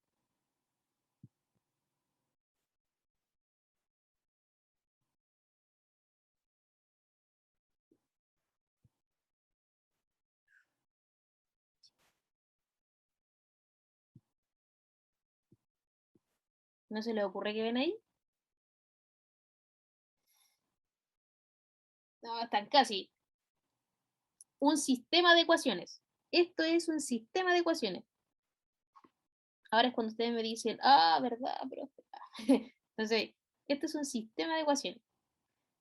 ¿No se les ocurre que ven ahí? No, están casi. Un sistema de ecuaciones. Esto es un sistema de ecuaciones. Ahora es cuando ustedes me dicen, verdad, profe. Entonces, esto es un sistema de ecuaciones.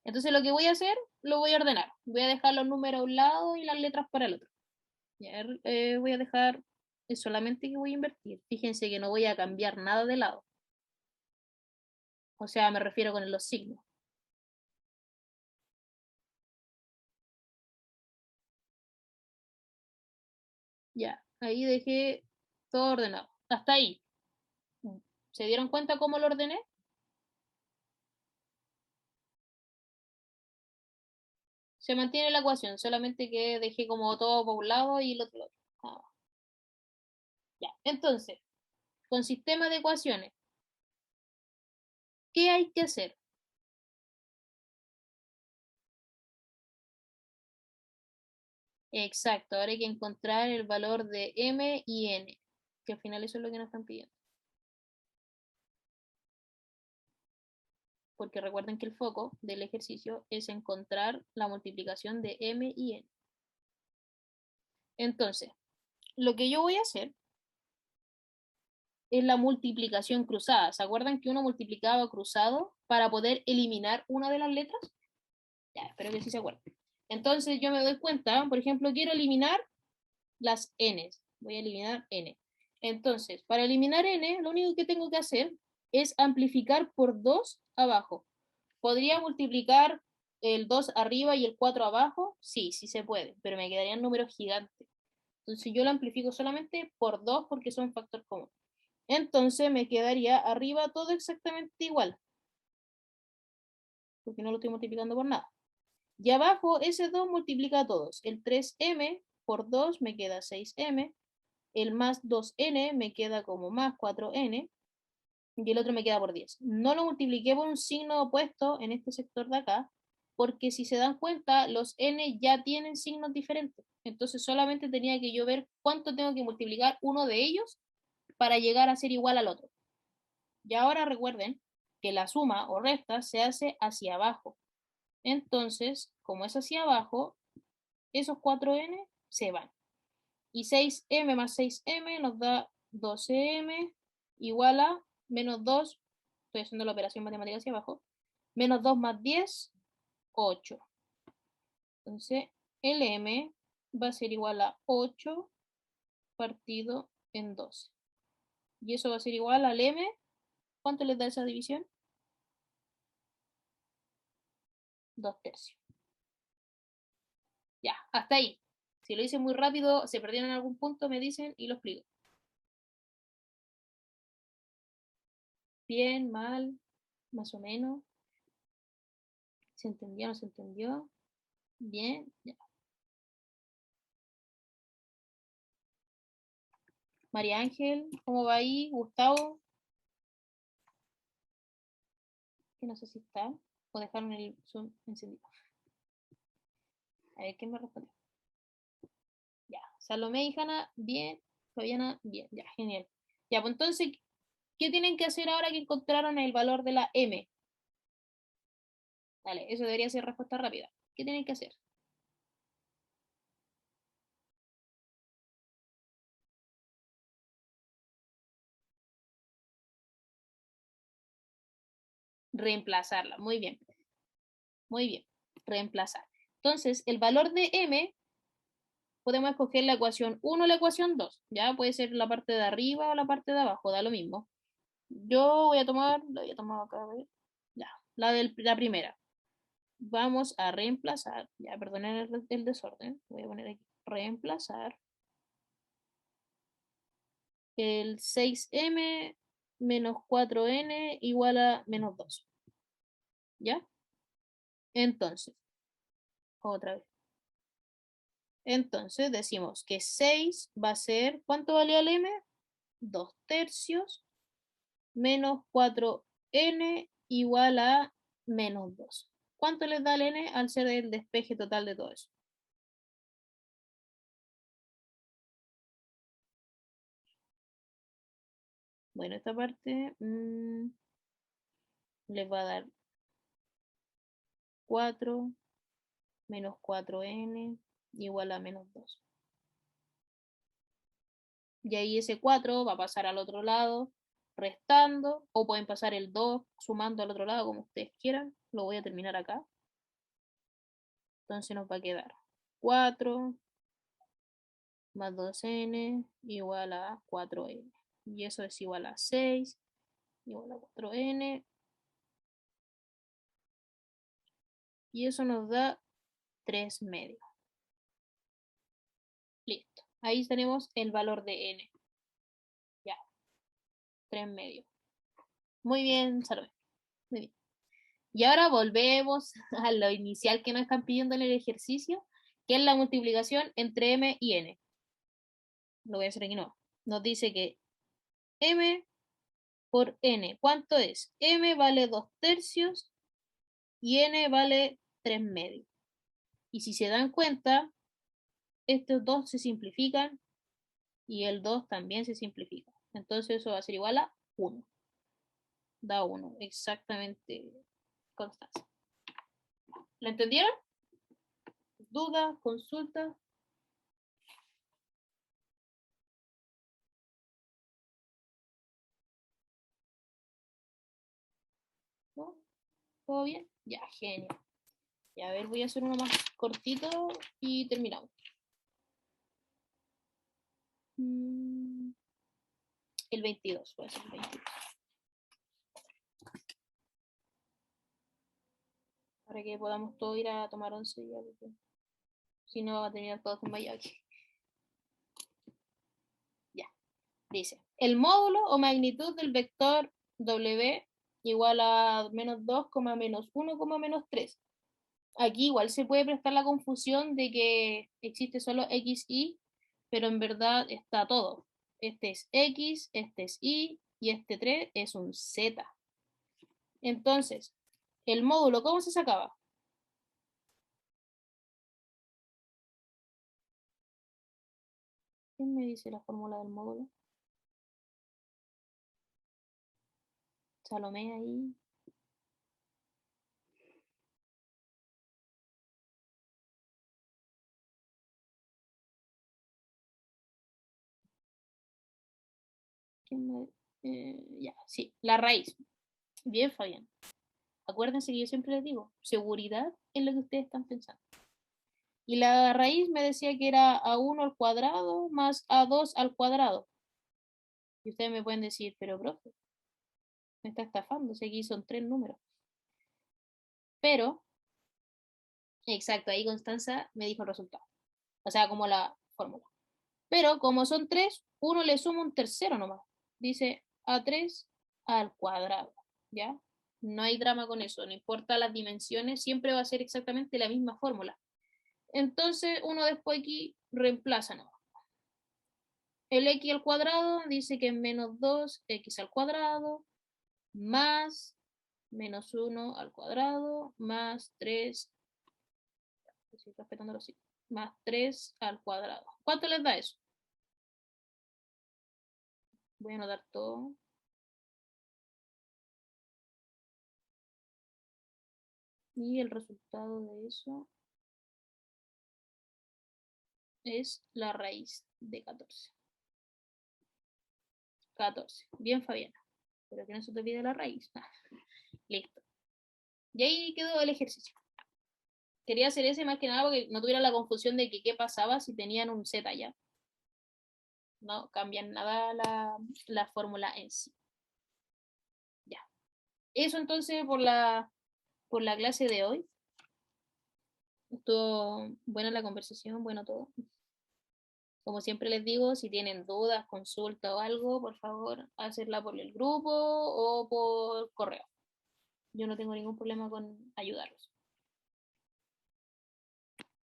Entonces, lo que voy a hacer, lo voy a ordenar. Voy a dejar los números a un lado y las letras para el otro. Ya, voy a dejar solamente que voy a invertir. Fíjense que no voy a cambiar nada de lado. O sea, me refiero con los signos. Ya, ahí dejé todo ordenado. Hasta ahí. ¿Se dieron cuenta cómo lo ordené? Se mantiene la ecuación, solamente que dejé como todo por un lado y el otro. Ah, ya, entonces, con sistema de ecuaciones, ¿qué hay que hacer? Exacto, ahora hay que encontrar el valor de m y n, que al final eso es lo que nos están pidiendo. Porque recuerden que el foco del ejercicio es encontrar la multiplicación de m y n. Entonces, lo que yo voy a hacer es la multiplicación cruzada. ¿Se acuerdan que uno multiplicaba cruzado para poder eliminar una de las letras? Ya, espero que sí se acuerden. Entonces yo me doy cuenta, por ejemplo, quiero eliminar las n. Voy a eliminar n. Entonces, para eliminar n, lo único que tengo que hacer es amplificar por 2 abajo. ¿Podría multiplicar el 2 arriba y el 4 abajo? Sí, sí se puede, pero me quedarían números gigantes. Entonces yo lo amplifico solamente por 2 porque son factor común. Entonces me quedaría arriba todo exactamente igual, porque no lo estoy multiplicando por nada. Y abajo ese 2 multiplica a todos. El 3m por 2 me queda 6m. El más 2n me queda como más 4n. Y el otro me queda por 10. No lo multipliqué por un signo opuesto en este sector de acá, porque si se dan cuenta, los n ya tienen signos diferentes. Entonces solamente tenía que yo ver cuánto tengo que multiplicar uno de ellos para llegar a ser igual al otro. Y ahora recuerden que la suma o resta se hace hacia abajo. Entonces, como es hacia abajo, esos 4n se van. Y 6m más 6m nos da 12m igual a menos 2, estoy haciendo la operación matemática hacia abajo, menos 2 más 10, 8. Entonces, el m va a ser igual a 8 partido en 12. Y eso va a ser igual al m. ¿Cuánto les da esa división? 2/3. Ya, hasta ahí. Si lo hice muy rápido, se perdieron en algún punto, me dicen y lo explico. Bien, mal, más o menos. ¿Se entendió o no se entendió? Bien, ya. María Ángel, ¿cómo va ahí? Gustavo, que no sé si está, o dejaron el Zoom encendido. A ver, ¿quién me respondió? Ya, Salomé y Hanna, bien. Fabiana, bien, ya, genial. Ya, pues entonces, ¿qué tienen que hacer ahora que encontraron el valor de la M? Vale, eso debería ser respuesta rápida. ¿Qué tienen que hacer? Reemplazarla, muy bien. Muy bien, reemplazar. Entonces, el valor de m, podemos escoger la ecuación 1 o la ecuación 2. Ya puede ser la parte de arriba o la parte de abajo, da lo mismo. Yo voy a tomar, la voy a tomar acá, a ver. Ya, la primera. Vamos a reemplazar, ya perdonen el desorden, voy a poner aquí, reemplazar el 6m menos 4n igual a menos 2. ¿Ya? Entonces, otra vez. Entonces decimos que 6 va a ser, ¿cuánto valía el m? 2 tercios menos 4n igual a menos 2. ¿Cuánto les da el n al ser el despeje total de todo eso? Bueno, esta parte les va a dar 4 menos 4n igual a menos 2. Y ahí ese 4 va a pasar al otro lado restando, o pueden pasar el 2 sumando al otro lado como ustedes quieran. Lo voy a terminar acá. Entonces nos va a quedar 4 más 2n igual a 4n. Y eso es igual a 6 igual a 4n. Y eso nos da 3 medios. Listo. Ahí tenemos el valor de n. Ya. 3 medios. Muy bien, Salomé. Muy bien. Y ahora volvemos a lo inicial que nos están pidiendo en el ejercicio, que es la multiplicación entre m y n. Lo voy a hacer aquí no. Nos dice que m por n, ¿cuánto es? M vale 2 tercios y n vale 3 medios. Y si se dan cuenta, estos dos se simplifican y el 2 también se simplifica. Entonces eso va a ser igual a 1. Da 1, exactamente, Constancia. ¿Lo entendieron? ¿Dudas? ¿Consultas? ¿No? ¿Todo bien? Ya, genial. Y a ver, voy a hacer uno más cortito y terminamos. El 22, voy a hacer el 22. Para que podamos todos ir a tomar once ya, porque si no va a terminar todos desmayados aquí. Ya, dice, el módulo o magnitud del vector W igual a menos 2, menos 1, menos 3. Aquí igual se puede prestar la confusión de que existe solo x, y, pero en verdad está todo. Este es x, este es y, y este 3 es un z. Entonces, el módulo, ¿cómo se sacaba? ¿Quién me dice la fórmula del módulo? Salomé ahí. Ya, sí, la raíz. Bien, Fabián. Acuérdense que yo siempre les digo, seguridad en lo que ustedes están pensando. Y la raíz me decía que era a1 al cuadrado más a2 al cuadrado. Y ustedes me pueden decir, pero profe, me está estafando, si aquí son 3 números. Pero, exacto, ahí Constanza me dijo el resultado. O sea, como la fórmula. Pero como son 3, uno le suma un tercero nomás. Dice a3 al cuadrado. ¿Ya? No hay drama con eso, no importa las dimensiones, siempre va a ser exactamente la misma fórmula. Entonces, uno después aquí reemplaza nomás. El x al cuadrado dice que es menos 2x al cuadrado más menos 1 al cuadrado más 3, estoy respetándolo así, más 3 al cuadrado. ¿Cuánto les da eso? Voy a anotar todo. Y el resultado de eso es la raíz de 14. 14. Bien, Fabiana. Pero que no se te olvide la raíz. Listo. Y ahí quedó el ejercicio. Quería hacer ese más que nada porque no tuviera la confusión de que qué pasaba si tenían un Z ya. No cambian nada la fórmula en sí. Ya. Eso entonces por la clase de hoy. Estuvo buena la conversación, bueno todo. Como siempre les digo, si tienen dudas, consulta o algo, por favor, hacerla por el grupo o por correo. Yo no tengo ningún problema con ayudarlos.